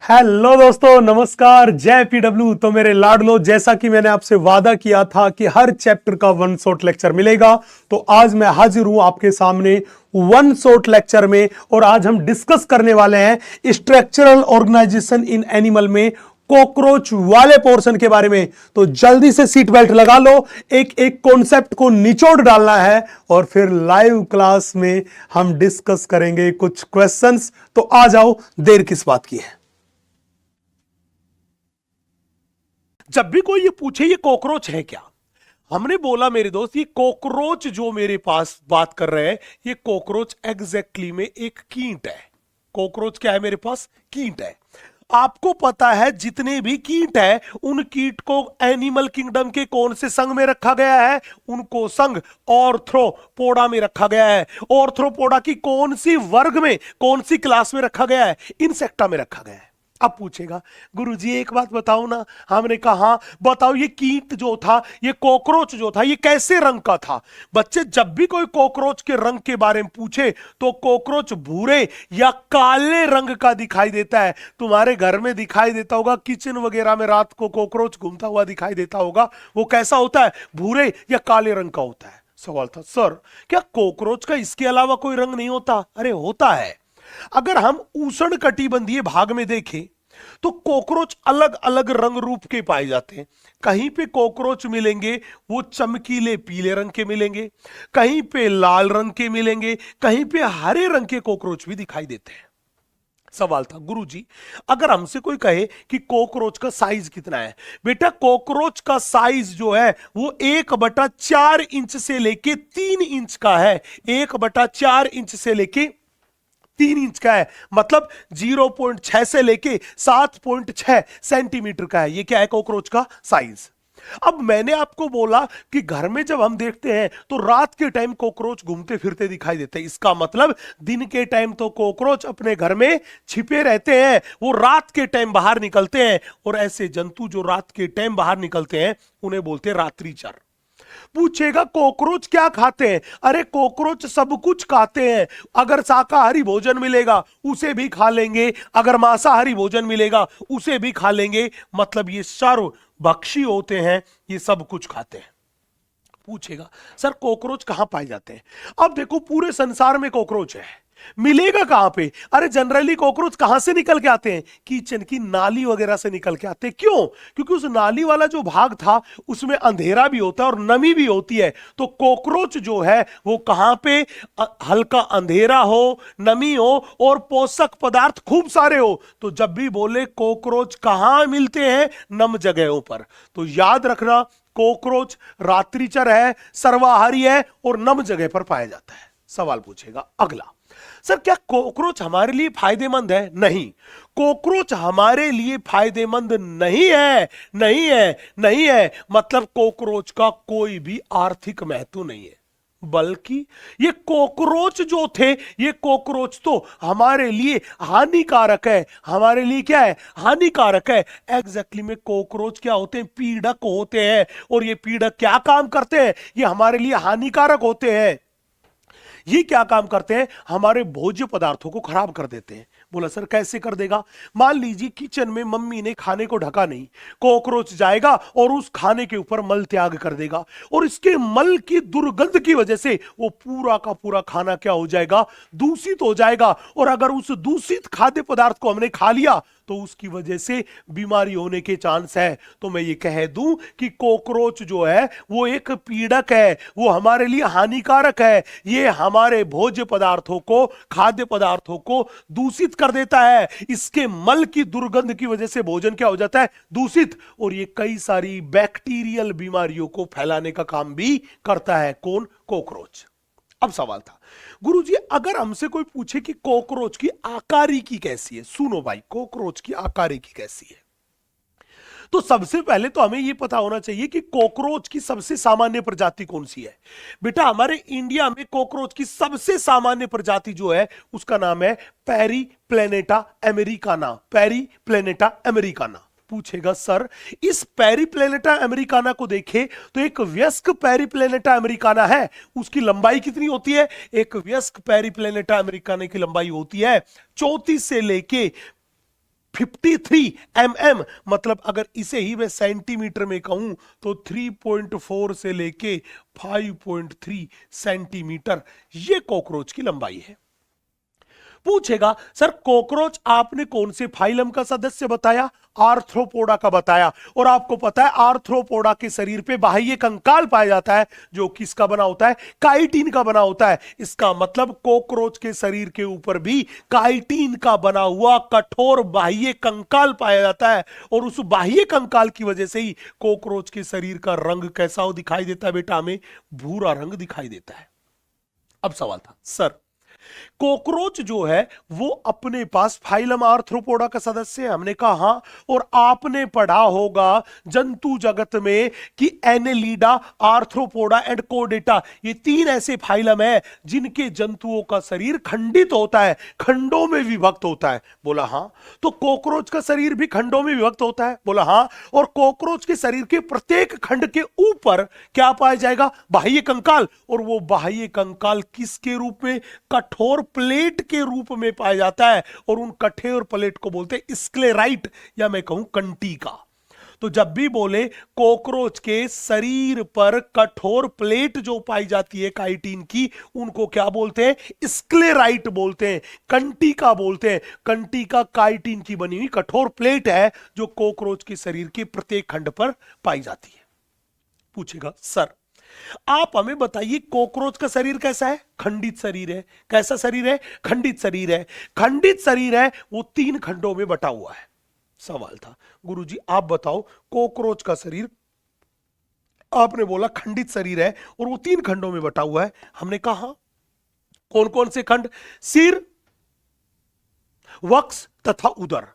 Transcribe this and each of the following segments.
Hello दोस्तों, नमस्कार, जय पीडब्ल्यू। तो मेरे लाडलो, जैसा कि मैंने आपसे वादा किया था कि हर चैप्टर का वन शॉट लेक्चर मिलेगा, तो आज मैं हाजिर हूं आपके सामने वन शॉट लेक्चर में। और आज हम डिस्कस करने वाले हैं स्ट्रक्चरल ऑर्गेनाइजेशन इन एनिमल में कॉकरोच वाले पोर्शन के बारे में। तो जल्दी से सीट बेल्ट लगा लो, एक एक कॉन्सेप्ट को निचोड़ डालना है और फिर लाइव क्लास में हम डिस्कस करेंगे कुछ क्वेश्चंस। तो आ जाओ, देर किस बात की है। जब भी कोई ये पूछे ये कॉकरोच है क्या, हमने बोला मेरे दोस्त ये कॉकरोच जो मेरे पास बात कर रहे हैं, ये कॉकरोच एग्जैक्टली में एक कीट है। कॉकरोच क्या है मेरे पास? कीट है। आपको पता है जितने भी कीट है उन कीट को एनिमल किंगडम के कौन से संघ में रखा गया है? उनको संघ ऑर्थ्रोपोडा में रखा गया है। ऑर्थ्रोपोडा की कौन सी वर्ग में, कौन सी क्लास में रखा गया है? इंसेक्टा में रखा गया है। अब पूछेगा गुरुजी एक बात बताओ ना। हमने कहा बताओ ये कीट जो था, ये कॉकरोच जो था, ये कैसे रंग का था? बच्चे, जब भी कोई कॉकरोच के रंग के बारे में पूछे तो कॉकरोच भूरे या काले रंग का दिखाई देता है। तुम्हारे घर में दिखाई देता होगा, किचन वगैरह में रात को कॉकरोच घूमता हुआ दिखाई देता होगा। वो कैसा होता है? भूरे या काले रंग का होता है। सवाल था सर क्या कॉकरोच का इसके अलावा कोई रंग नहीं होता? अरे होता है। अगर हम उष्ण कटिबंधीय भाग में देखें तो कॉकरोच अलग अलग रंग रूप के पाए जाते हैं। कहीं पे कॉकरोच मिलेंगे वो चमकीले पीले रंग के मिलेंगे, कहीं पे लाल रंग के मिलेंगे, कहीं पे हरे रंग के कॉकरोच भी दिखाई देते हैं। सवाल था गुरुजी अगर हमसे कोई कहे कि कॉकरोच का साइज कितना है, बेटा कॉकरोच का साइज जो है वो 1/4 इंच से लेके 3 इंच का है। 1/4 इंच से लेके 3 इंच का है, मतलब 0.6 से लेके 7.6 सेंटीमीटर का है। ये क्या है? कॉकरोच का साइज। अब मैंने आपको बोला कि घर में जब हम देखते हैं तो रात के टाइम कॉकरोच घूमते फिरते दिखाई देते हैं। इसका मतलब दिन के टाइम तो कॉकरोच अपने घर में छिपे रहते हैं, वो रात के टाइम बाहर निकलते हैं। और ऐसे जंतु जो रात के टाइम बाहर निकलते हैं उन्हें बोलते हैं रात्रिचर। पूछेगा कॉकरोच क्या खाते हैं? अरे कॉकरोच सब कुछ खाते हैं। अगर शाकाहारी भोजन मिलेगा उसे भी खा लेंगे, अगर मांसाहारी भोजन मिलेगा उसे भी खा लेंगे। मतलब ये सर्वभक्षी होते हैं, ये सब कुछ खाते हैं। पूछेगा सर कॉकरोच कहां पाए जाते हैं? अब देखो पूरे संसार में कॉकरोच है, मिलेगा कहां पे? अरे जनरली कॉकरोच कहां से निकल के आते हैं? किचन की नाली वगैरह से निकल के आते हैं। क्यों? क्योंकि उस नाली वाला जो भाग था उसमें अंधेरा भी होता है और नमी भी होती है। तो कॉकरोच जो है वो कहां पे? हल्का अंधेरा हो, नमी हो और पोषक पदार्थ खूब सारे हो। तो जब भी बोले कॉकरोच कहां मिलते हैं? नम जगहों पर। तो याद रखना कॉकरोच रात्रिचर है, सर्वाहारी है और नम जगह पर पाया जाता है। सवाल पूछेगा अगला, सर क्या कॉकरोच हमारे लिए फायदेमंद है? नहीं, कॉकरोच हमारे लिए फायदेमंद नहीं है। नहीं है, नहीं है। मतलब कॉकरोच का कोई भी आर्थिक महत्व नहीं है, बल्कि ये कॉकरोच जो थे, ये कॉकरोच तो हमारे लिए हानिकारक है। हमारे लिए क्या है? हानिकारक है। एग्जैक्टली में कॉकरोच क्या होते हैं? पीड़क होते हैं। और ये पीड़क क्या काम करते हैं? ये हमारे लिए हानिकारक होते हैं। ये क्या काम करते हैं? हमारे भोज्य पदार्थों को खराब कर देते हैं। बोला सर कैसे कर देगा? मान लीजिए किचन में मम्मी ने खाने को ढका नहीं, कॉकरोच जाएगा और उस खाने के ऊपर मल त्याग कर देगा, और इसके मल की दुर्गंध की वजह से वो पूरा का पूरा खाना क्या हो जाएगा? दूषित हो जाएगा। और अगर उस दूषित खाद्य पदार्थ को हमने खा लिया तो उसकी वजह से बीमारी होने के चांस है। तो मैं ये कह दूं कि कॉकरोच जो है वो एक पीड़क है, वो हमारे लिए हानिकारक है। ये हमारे भोज्य पदार्थों को, खाद्य पदार्थों को दूषित कर देता है। इसके मल की दुर्गंध की वजह से भोजन क्या हो जाता है? दूषित। और ये कई सारी बैक्टीरियल बीमारियों को फैलाने का काम भी करता है। कौन? कॉकरोच। अब सवाल था गुरुजी अगर हमसे कोई पूछे कि कॉकरोच की आकारिकी कैसी है, सुनो भाई कॉकरोच की आकारिकी कैसी है, तो सबसे पहले तो हमें यह पता होना चाहिए कि कॉकरोच की सबसे सामान्य प्रजाति कौन सी है। बेटा हमारे इंडिया में कॉकरोच की सबसे सामान्य प्रजाति जो है उसका नाम है पेरिप्लेनेटा अमेरिकाना। पेरिप्लेनेटा अमेरिकाना। पूछेगा सर इस पेरिप्लेनेटा अमेरिकाना को देखें तो एक वयस्क पेरिप्लेनेटा अमेरिकाना है, उसकी लंबाई कितनी होती है? एक वयस्क पेरिप्लेनेटा अमेरिकाना की लंबाई होती है 34 से लेके 53 मतलब अगर इसे ही मैं सेंटीमीटर में कहूं तो 3.4 से लेके 5.3 सेंटीमीटर ये कॉकरोच की लंबाई है। पूछेगा सर कॉकरोच आपने कौन से फाइलम का सदस्य बताया? आर्थ्रोपोडा का बताया। और आपको पता है आर्थ्रोपोडा के शरीर पे बाह्य कंकाल पाया जाता है जो किसका बना होता है? काइटिन का बना होता है। इसका मतलब कॉकरोच के शरीर के ऊपर भी काइटिन का बना हुआ कठोर बाह्य कंकाल पाया जाता है और उस बाह्य कंकाल की वजह से ही कॉकरोच के शरीर का रंग कैसा दिखाई देता है बेटा? हमें भूरा रंग दिखाई देता है। अब सवाल था सर कॉकरोच जो है वो अपने पास फाइलम आर्थ्रोपोडा का सदस्य है। हमने कहा हां। और आपने पढ़ा होगा जंतु जगत में कि एनेलिडा, आर्थ्रोपोडा एंड कोडेटा ये तीन ऐसे फाइलम है जिनके जंतुओं का शरीर खंडित होता है, खंडों में विभक्त होता है। बोला हां। तो कॉकरोच का शरीर भी खंडों में विभक्त होता है? बोला हां। और कॉकरोच के शरीर के प्रत्येक खंड के ऊपर क्या पाया जाएगा? बाह्य कंकाल। और वो बाह्य कंकाल किसके रूप में? कठोर प्लेट के रूप में पाया जाता है और उन कठोर प्लेट को बोलते हैं स्क्लेराइट या मैं कहूं कंटिका। तो जब भी बोले कॉकरोच के शरीर पर कठोर प्लेट जो पाई जाती है काइटिन की उनको क्या बोलते हैं? स्क्लेराइट बोलते हैं, कंटिका बोलते हैं। कंटिका काइटिन की बनी हुई कठोर प्लेट है जो कॉकरोच के शरीर के प्रत्येक खंड पर पाई जाती है। पूछेगा सर आप हमें बताइए कॉकरोच का शरीर कैसा है? खंडित शरीर है। कैसा शरीर है? खंडित शरीर है। खंडित शरीर है वो तीन खंडों में बटा हुआ है। सवाल था गुरुजी आप बताओ कॉकरोच का शरीर आपने बोला खंडित शरीर है और वो तीन खंडों में बटा हुआ है। हमने कहा कौन कौन से खंड? सिर, वक्ष तथा उदर।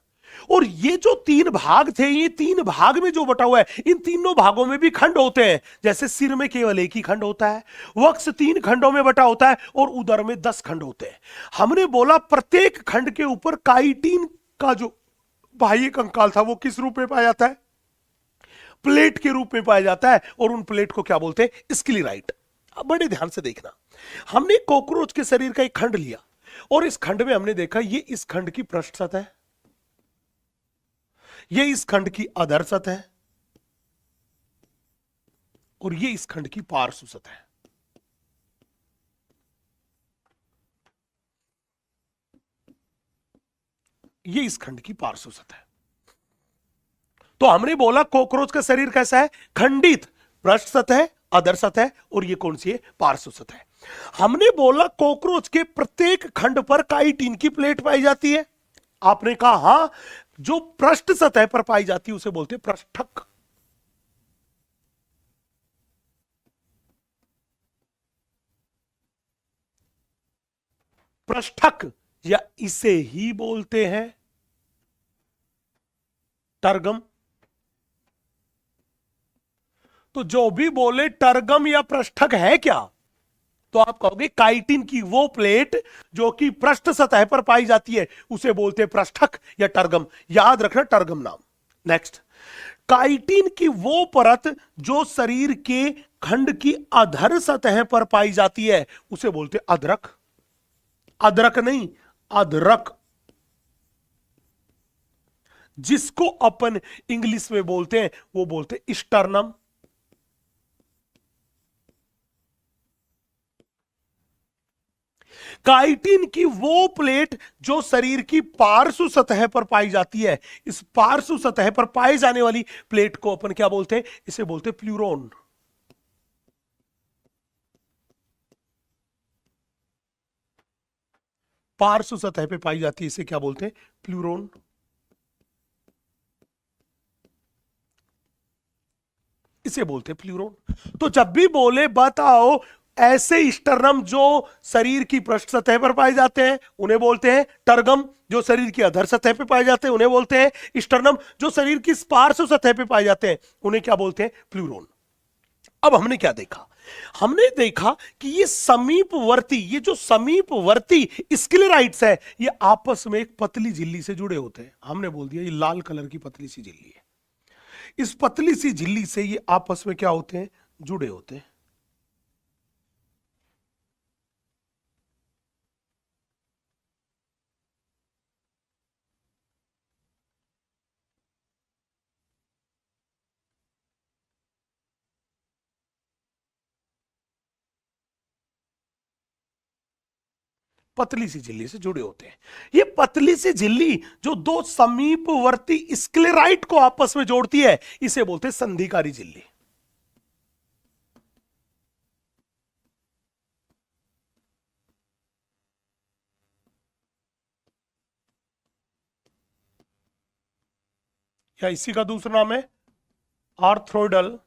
और ये जो तीन भाग थे ये तीन भाग में जो बटा हुआ है इन तीनों भागों में भी खंड होते हैं। जैसे सिर में केवल एक ही खंड होता है, वक्ष तीन खंडों में बटा होता है और उदर में 10 खंड होते हैं। हमने बोला प्रत्येक खंड के ऊपर काइटिन का जो बाह्य कंकाल था वो किस रूप में पाया जाता है? प्लेट के रूप में पाया जाता है और उन प्लेट को क्या बोलते हैं? स्क्लेराइट। अब बड़े ध्यान से देखना, हमने कॉकरोच के शरीर का एक खंड लिया और इस खंड में हमने देखा ये इस खंड की पृष्ठ सतह है, ये इस खंड की अधर सतह है और ये इस खंड की पार्श्व सतह है। ये इस खंड की पार्श्व सतह है। तो हमने बोला कॉकरोच का शरीर कैसा है? खंडित, पृष्ठ सतह, अधर सतह और ये कौन सी है? पार्श्व सतह। हमने बोला कॉकरोच के प्रत्येक खंड पर काइटिन की प्लेट पाई जाती है। आपने कहा हां, जो पृष्ठ सतह पर पाई जाती है उसे बोलते हैं पृष्ठक। पृष्ठक या इसे ही बोलते हैं टर्गम। तो जो भी बोले टर्गम या पृष्ठक है क्या, तो आप कहोगे काइटिन की वो प्लेट जो कि पृष्ठ सतह पर पाई जाती है उसे बोलते हैं पृष्ठक या टर्गम। याद रखना टर्गम नाम। नेक्स्ट, काइटिन की वो परत जो शरीर के खंड की अधर सतह पर पाई जाती है उसे बोलते हैं अधरक। अधरक नहीं, अधरक, जिसको अपन इंग्लिश में बोलते हैं वो बोलते हैं स्टर्नम। काइटिन की वो प्लेट जो शरीर की पार्श्व सतह पर पाई जाती है, इस पार्श्व सतह पर पाई जाने वाली प्लेट को अपन क्या बोलते हैं? इसे बोलते हैं प्लूरोन। पार्श्व सतह पे पाई जाती है इसे क्या बोलते हैं? प्लूरोन। इसे बोलते हैं प्लूरोन। तो जब भी बोले बताओ ऐसे स्टर्नम जो शरीर की पृष्ठ सतह पर पाए जाते हैं उन्हें बोलते हैं टर्गम, जो शरीर की अधर सतह पर पाए जाते हैं उन्हें बोलते हैं स्टर्नम, जो शरीर की पार्श्व सतह पर पाए जाते हैं उन्हें क्या बोलते हैं? प्लूरोन। अब हमने क्या देखा? हमने देखा कि ये समीपवर्ती, ये जो समीपवर्ती स्क्लेराइट्स है ये आपस में एक पतली झिल्ली से जुड़े होते हैं। हमने बोल दिया ये लाल कलर की पतली सी झिल्ली है। इस पतली सी झिल्ली से ये आपस में क्या होते हैं? जुड़े होते हैं। पतली सी झिल्ली से जुड़े होते हैं। ये पतली सी झिल्ली जो दो समीपवर्ती स्क्लेराइट को आपस में जोड़ती है, इसे बोलते हैं संधिकारी झिल्ली। या इसी का दूसरा नाम है आर्थ्रोइडल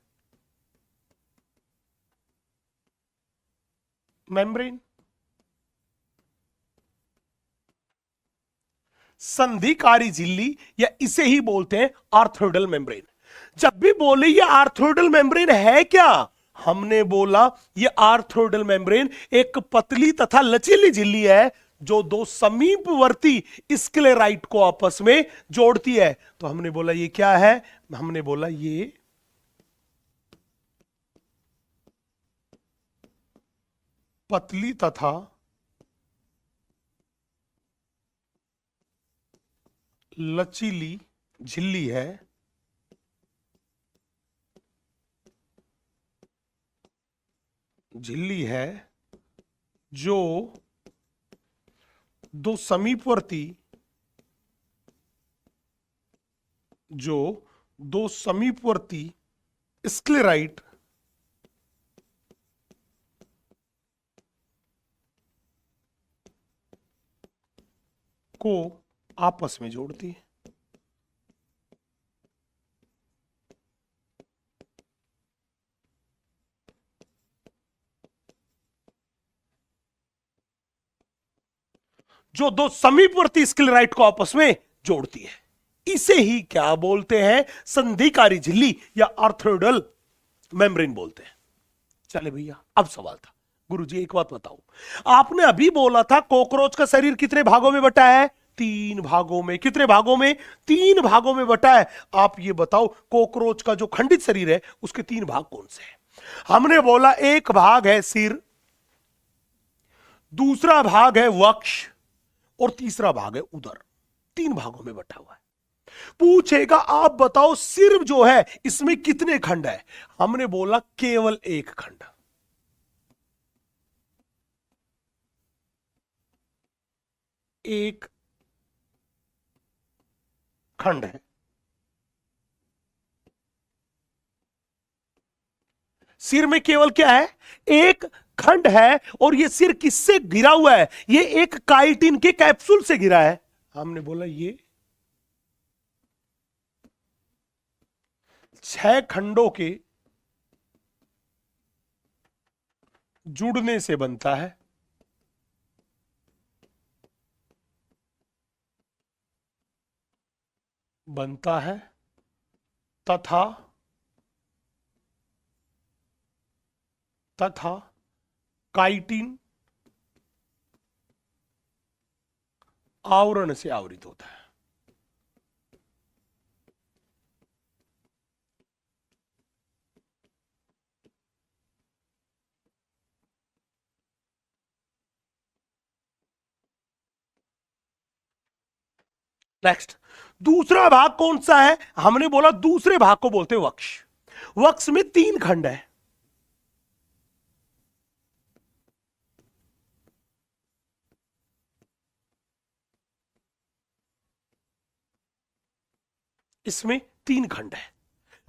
मेम्ब्रेन। संधिकारी झिल्ली या इसे ही बोलते हैं आर्थ्रोइडल मेम्ब्रेन। जब भी बोले ये आर्थ्रोइडल मेम्ब्रेन है क्या, हमने बोला ये आर्थ्रोइडल मेम्ब्रेन एक पतली तथा लचीली झिल्ली है जो दो समीपवर्ती स्क्लेराइट को आपस में जोड़ती है। तो हमने बोला ये क्या है, हमने बोला ये पतली तथा लचीली झिल्ली है जो दो समीपवर्ती स्क्लेराइट को आपस में जोड़ती है। जो दो समीपवर्ती स्क्लेराइट को आपस में जोड़ती है, इसे ही क्या बोलते हैं, संधिकारी झिल्ली या आर्थ्रोइडल मेम्ब्रेन बोलते हैं। चले भैया, अब सवाल था, गुरुजी एक बात बताओ, आपने अभी बोला था कॉकरोच का शरीर कितने भागों में बटा है, 3 भागों में। कितने भागों में, 3 भागों में बटा है। आप ये बताओ कॉकरोच का जो खंडित शरीर है उसके 3 भाग कौन से हैं। हमने बोला एक भाग है सिर, दूसरा भाग है वक्ष और तीसरा भाग है उदर। 3 भागों में बटा हुआ है। पूछेगा आप बताओ सिर जो है इसमें कितने खंड है, हमने बोला केवल 1 खंड। एक खंड है। सिर में केवल क्या है, 1 खंड है। और ये सिर किससे घिरा हुआ है, ये एक काइटिन के कैप्सूल से घिरा है। हमने बोला ये 6 खंडों के जुड़ने से बनता है। तथा काइटिन आवरण से आवृत होता है। नेक्स्ट, दूसरा भाग कौन सा है, हमने बोला दूसरे भाग को बोलते हैं वक्ष। वक्ष में 3 खंड है। इसमें 3 खंड है।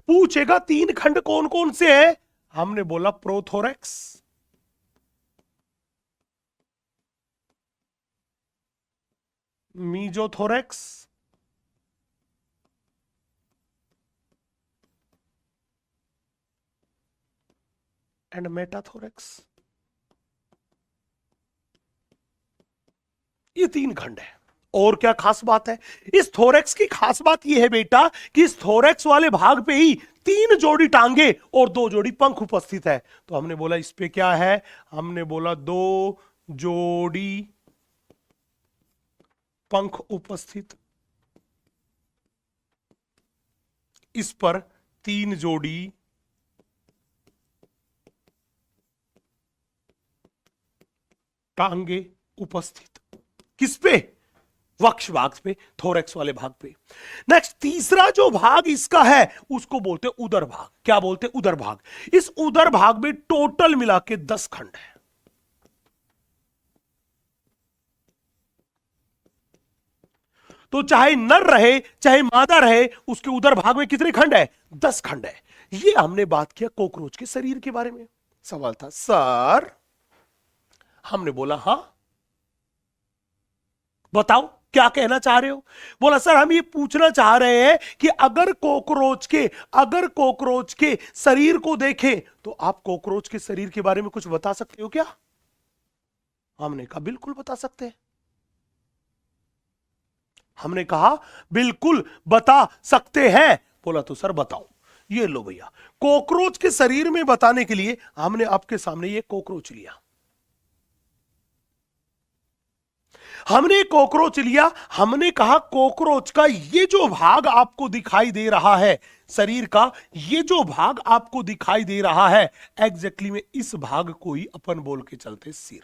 पूछेगा 3 खंड कौन कौन से हैं, हमने बोला प्रोथोरेक्स, मीजोथोरेक्स एंड मेटाथोरेक्स। ये 3 खंड है। और क्या खास बात है, इस थोरेक्स की खास बात यह है बेटा कि इस थोरेक्स वाले भाग पे ही 3 जोड़ी टांगे और 2 जोड़ी पंख उपस्थित है। तो हमने बोला इस पे क्या है, हमने बोला 2 जोड़ी पंख उपस्थित, इस पर 3 जोड़ी टांगे उपस्थित। किस पे, वक्ष भाग पे, थोरेक्स वाले भाग पे। नेक्स्ट, तीसरा जो भाग इसका है उसको बोलते हैं उदर भाग। क्या बोलते हैं, उदर भाग। इस उदर भाग में टोटल मिला के 10 खंड है। तो चाहे नर रहे चाहे मादा रहे, उसके उदर भाग में कितने खंड है? 10 खंड है। ये हमने बात किया कॉकरोच के शरीर के बारे में। सवाल था सर, हमने बोला हां बताओ क्या कहना चाह रहे हो। बोला सर हम ये पूछना चाह रहे हैं कि अगर कॉकरोच के शरीर को देखें तो आप कॉकरोच के शरीर के बारे में कुछ बता सकते हो क्या? हमने कहा बिल्कुल बता सकते हैं। हमने कहा बिल्कुल बता सकते हैं। बोला तो सर बताओ। ये लो भैया, कॉकरोच के शरीर में बताने के लिए हमने आपके सामने ये कॉकरोच लिया। हमने कॉकरोच लिया, हमने कहा कॉकरोच का ये जो भाग आपको दिखाई दे रहा है शरीर का, ये जो भाग आपको दिखाई दे रहा है एग्जैक्टली में इस भाग को ही अपन बोल के चलते सिर।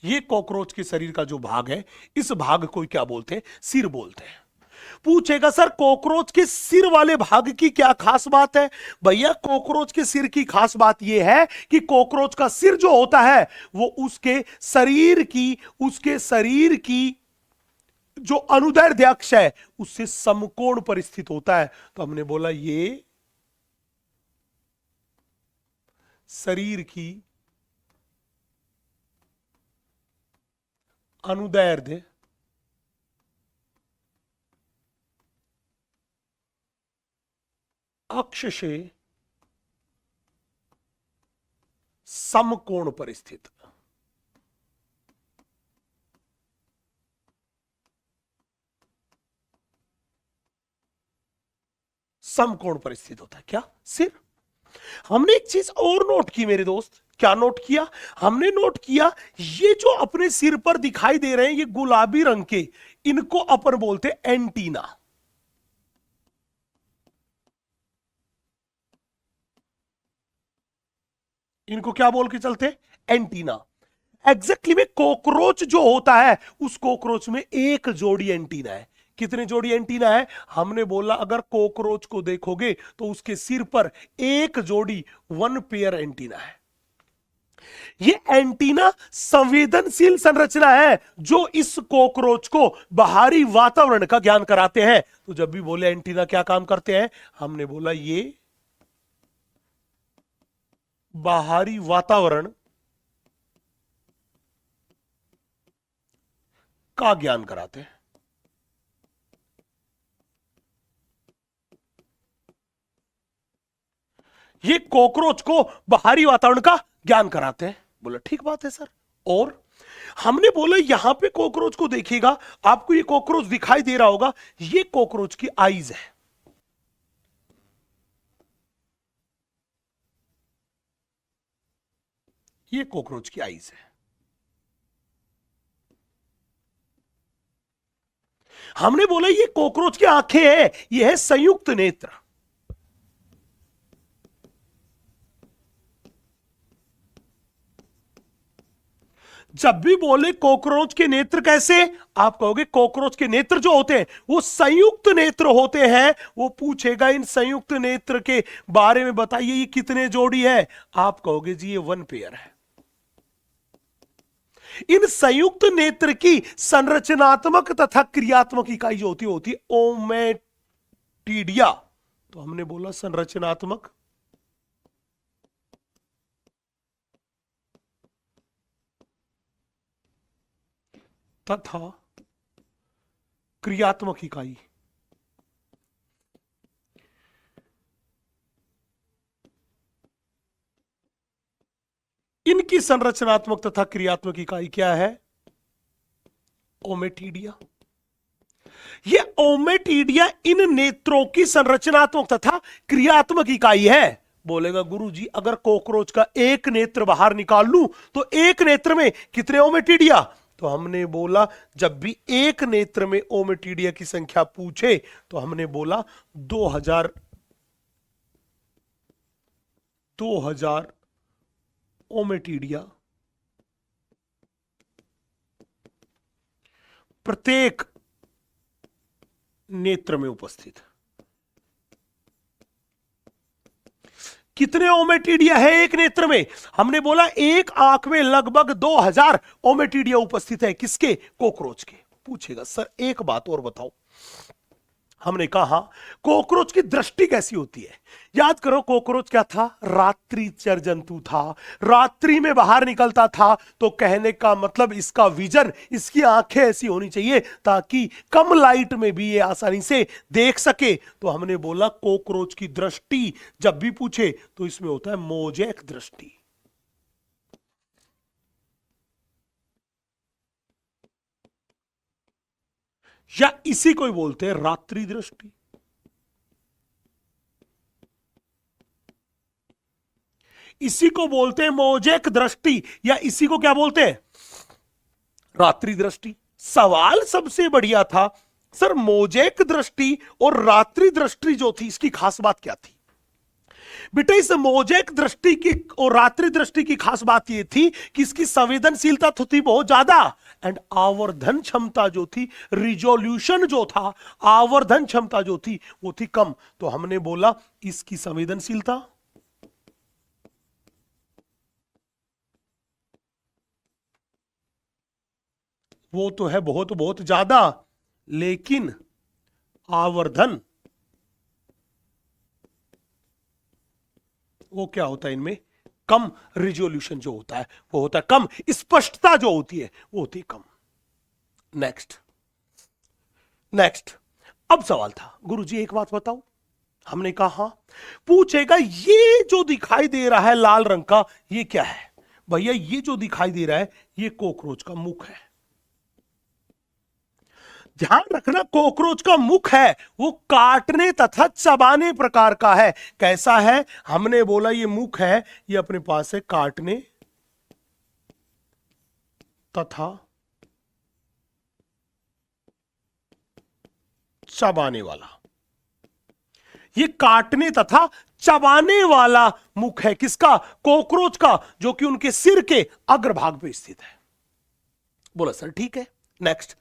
ये कॉकरोच के शरीर का जो भाग है इस भाग को क्या बोलते हैं? सिर बोलते हैं। पूछेगा सर कॉकरोच के सिर वाले भाग की क्या खास बात है? भैया कॉकरोच के सिर की खास बात यह है कि कॉकरोच का सिर जो होता है वो उसके शरीर की जो अनुदैर्ध्य अक्ष है उससे समकोण पर स्थित होता है। तो हमने बोला ये शरीर की अनुदैर्ध्य अक्ष से समकोण पर स्थित। समकोण पर स्थित होता है क्या? सिर। हमने एक चीज और नोट की मेरे दोस्त। क्या नोट किया? हमने नोट किया ये जो अपने सिर पर दिखाई दे रहे हैं ये गुलाबी रंग के, इनको अपन बोलते हैं एंटीना। इनको क्या बोल के चलते? एंटीना। एग्जैक्टली में कॉकरोच जो होता है उस कॉकरोच में एक जोड़ी एंटीना है। कितने जोड़ी एंटीना है? हमने बोला अगर कॉकरोच को देखोगे तो उसके सिर पर एक जोड़ी 1 पेयर एंटीना है। ये एंटीना संवेदनशील संरचना है जो इस कॉकरोच को बाहरी वातावरण का ज्ञान कराते हैं। तो जब भी बोले एंटीना क्या काम करते हैं, हमने बोला ये बाहरी वातावरण का ज्ञान कराते हैं। ये कॉकरोच को बाहरी वातावरण का ज्ञान कराते हैं। बोला ठीक बात है सर। और हमने बोला यहां पे कॉकरोच को देखिएगा, आपको ये कॉकरोच दिखाई दे रहा होगा, ये कॉकरोच की आईज है। ये कॉकरोच की आईज है। हमने बोला ये कॉकरोच की आंखें हैं, ये है संयुक्त नेत्र। जब भी बोले कॉकरोच के नेत्र कैसे, आप कहोगे कॉकरोच के नेत्र जो होते हैं वो संयुक्त नेत्र होते हैं। वो पूछेगा इन संयुक्त नेत्र के बारे में बताइए ये कितने जोड़ी है, आप कहोगे जी ये 1 पेयर है। इन संयुक्त नेत्र की संरचनात्मक तथा क्रियात्मक इकाई जो होती है ओमेटिडिया। तो हमने बोला संरचनात्मक तथा क्रियात्मक इकाई। इनकी संरचनात्मक तथा क्रियात्मक इकाई क्या है? ओमेटिडिया। ये ओमेटिडिया इन नेत्रों की संरचनात्मक तथा क्रियात्मक इकाई है। बोलेगा गुरुजी अगर कॉकरोच का एक नेत्र बाहर निकाल लूं तो एक नेत्र में कितने ओमेटिडिया? तो हमने बोला जब भी एक नेत्र में ओमेटिडिया की संख्या पूछे तो हमने बोला 2000 ओमेटिडिया प्रत्येक नेत्र में उपस्थित। कितने ओमेटिडिया है एक नेत्र में? हमने बोला एक आंख में लगभग 2000 ओमेटिडिया उपस्थित है। किसके? कॉकरोच के। पूछेगा सर एक बात और बताओ। हमने कहा कॉकरोच की दृष्टि कैसी होती है? याद करो कॉकरोच क्या था? रात्रिचर जंतु था, रात्रि में बाहर निकलता था। तो कहने का मतलब इसका विजन, इसकी आंखें ऐसी होनी चाहिए ताकि कम लाइट में भी ये आसानी से देख सके। तो हमने बोला कॉकरोच की दृष्टि जब भी पूछे तो इसमें होता है मोजेक दृष्टि। या इसी को ही बोलते हैं रात्रि दृष्टि। इसी को बोलते हैं मोजेक दृष्टि, या इसी को क्या बोलते हैं? रात्रि दृष्टि। सवाल सबसे बढ़िया था सर, मोजेक दृष्टि और रात्रि दृष्टि जो थी इसकी खास बात क्या थी? बेटा इस मोजेक दृष्टि की और रात्रि दृष्टि की खास बात यह थी कि इसकी संवेदनशीलता तो थी बहुत ज्यादा, एंड आवर्धन क्षमता जो थी, रिजोल्यूशन जो था, आवर्धन क्षमता जो थी वो थी कम। तो हमने बोला इसकी संवेदनशीलता वो तो है बहुत बहुत ज्यादा, लेकिन आवर्धन वो क्या होता है इनमें? कम। रिजोल्यूशन जो होता है वो होता है कम, स्पष्टता जो होती है वो होती है कम। Next next. अब सवाल था गुरुजी एक बात बताओ। हमने कहा पूछेगा ये जो दिखाई दे रहा है लाल रंग का ये क्या है? भैया ये जो दिखाई दे रहा है ये कॉकरोच का मुख है। ध्यान रखना कॉकरोच का मुख है वो काटने तथा चबाने प्रकार का है। कैसा है? हमने बोला ये मुख है, ये अपने पास है काटने तथा चबाने वाला। ये काटने तथा चबाने वाला मुख है किसका? कॉकरोच का, जो कि उनके सिर के अग्रभाग में स्थित है। बोला सर ठीक है। नेक्स्ट,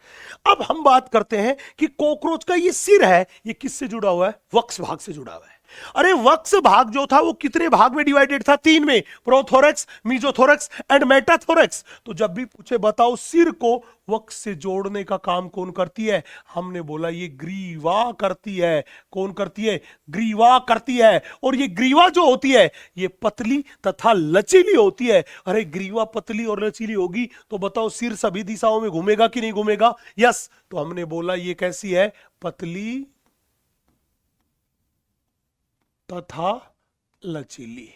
अब हम बात करते हैं कि कॉकरोच का ये सिर है ये किससे जुड़ा हुआ है? वक्ष भाग से जुड़ा हुआ है। अरे वक्ष भाग जो था वो कितने भाग में डिवाइडेड था? 3 में, प्रोथोरेक्स, मीजोथोरेक्स एंड मेटाथोरेक्स। तो जब भी पूछे बताओ सिर को वक्ष से जोड़ने का काम कौन करती है? हमने बोला ये ग्रीवा करती है। कौन करती है? ग्रीवा करती है। और ये ग्रीवा जो होती है ये पतली तथा लचीली होती है। अरे ग्रीवा पतली और लचीली होगी तो बताओ सिर सभी दिशाओं में घूमेगा कि नहीं घूमेगा? यस। तो हमने बोला ये कैसी है? पतली तथा लचीली।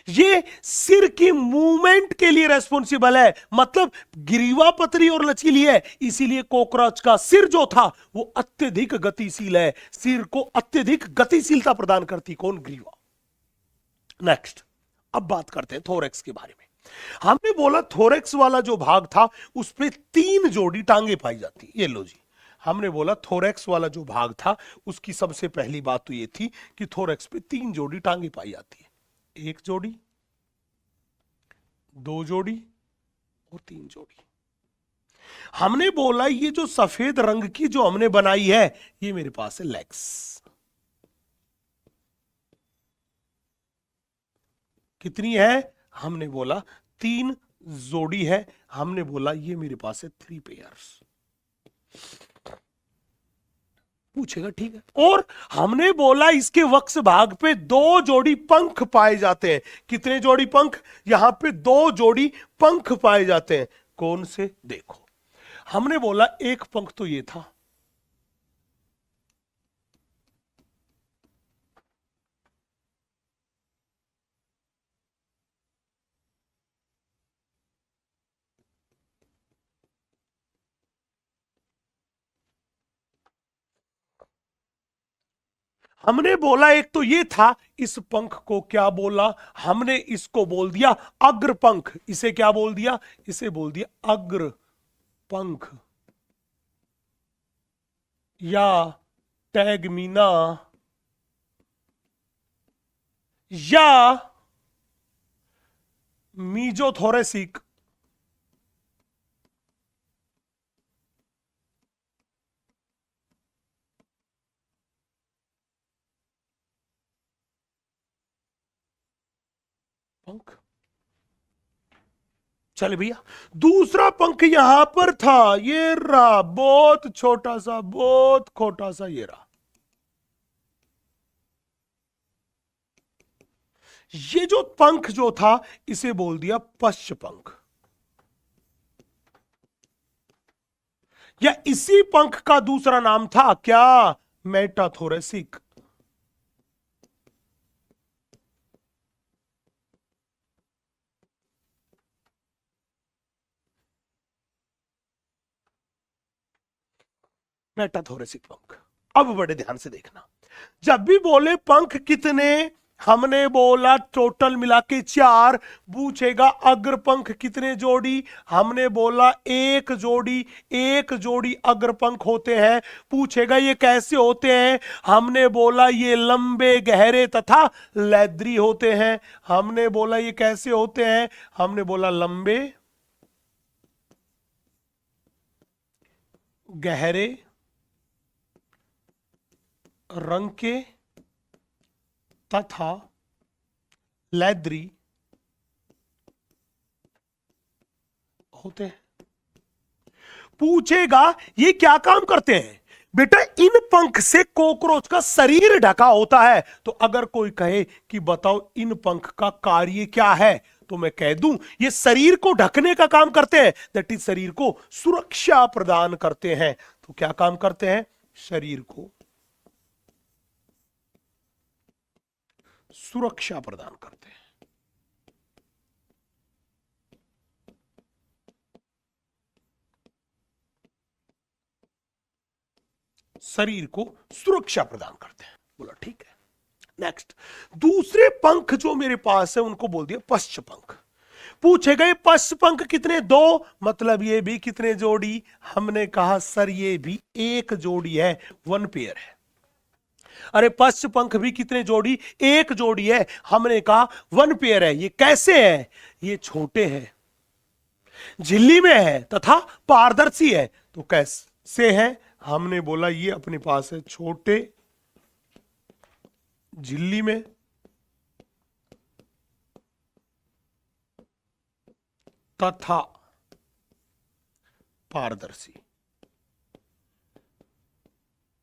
ये सिर की मूवमेंट के लिए रेस्पॉन्सिबल है, मतलब ग्रीवा पतली और लचीली है, इसीलिए कॉकरोच का सिर जो था वो अत्यधिक गतिशील है। सिर को अत्यधिक गतिशीलता प्रदान करती कौन? ग्रीवा। नेक्स्ट, अब बात करते हैं थोरेक्स के बारे में। हमने बोला थोरेक्स वाला जो भाग था उस पे 3 जोड़ी टांगे पाई जाती। ये लो जी, हमने बोला थोरेक्स वाला जो भाग था उसकी सबसे पहली बात तो ये थी कि थोरेक्स पे 3 जोड़ी टांगे पाई जाती है। 1 जोड़ी, 2 जोड़ी और 3 जोड़ी। हमने बोला ये जो सफेद रंग की जो हमने बनाई है ये मेरे पास है लेग्स। कितनी है? हमने बोला 3 जोड़ी है। हमने बोला ये मेरे पास है 3 पेयर्स। पूछेगा ठीक है। और हमने बोला इसके वक्ष भाग पे 2 जोड़ी पंख पाए जाते हैं। कितने जोड़ी पंख? यहां पे 2 जोड़ी पंख पाए जाते हैं। कौन से? देखो, हमने बोला एक पंख तो ये था, हमने बोला एक तो ये था। इस पंख को क्या बोला? हमने इसको बोल दिया अग्र पंख। इसे क्या बोल दिया? इसे बोल दिया अग्र पंख या टैगमीना या मीजोथोरेसिक पंख। चल भैया, दूसरा पंख यहां पर था, ये रहा, बहुत छोटा सा, बहुत छोटा सा, ये रहा। ये जो पंख जो था, इसे बोल दिया पश्च पंख। या इसी पंख का दूसरा नाम था क्या? मेटाथोरेसिक। मेटाथोरेसिक पंख। अब बड़े ध्यान से देखना, जब भी बोले पंख कितने, हमने बोला टोटल मिला के 4, पूछेगा अग्र पंख कितने जोड़ी, हमने बोला एक जोड़ी। एक जोड़ी अग्र पंख होते हैं। पूछेगा ये कैसे होते हैं, हमने बोला ये लंबे गहरे तथा लैद्री होते हैं। हमने बोला ये कैसे होते हैं, हमने बोला लंबे गहरे रंग के तथा लैद्री होते हैं। पूछेगा ये क्या काम करते हैं, बेटा इन पंख से कॉकरोच का शरीर ढका होता है। तो अगर कोई कहे कि बताओ इन पंख का कार्य क्या है, तो मैं कह दूं ये शरीर को ढकने का काम करते हैं, दैट इज शरीर को सुरक्षा प्रदान करते हैं। तो क्या काम करते हैं, शरीर को सुरक्षा प्रदान करते हैं। शरीर को सुरक्षा प्रदान करते हैं। बोला ठीक है। नेक्स्ट, दूसरे पंख जो मेरे पास है उनको बोल दिया पश्च पंख। पूछेगा ये पश्च पंख कितने, 2, मतलब ये भी कितने जोड़ी, हमने कहा सर ये भी एक जोड़ी है, 1 पेयर है। अरे पश्च पंख भी कितने जोड़ी, एक जोड़ी है, हमने कहा 1 पेयर है। ये कैसे है, ये छोटे हैं, झिल्ली में है तथा पारदर्शी है। तो कैसे है, हमने बोला ये अपने पास है छोटे, झिल्ली में तथा पारदर्शी,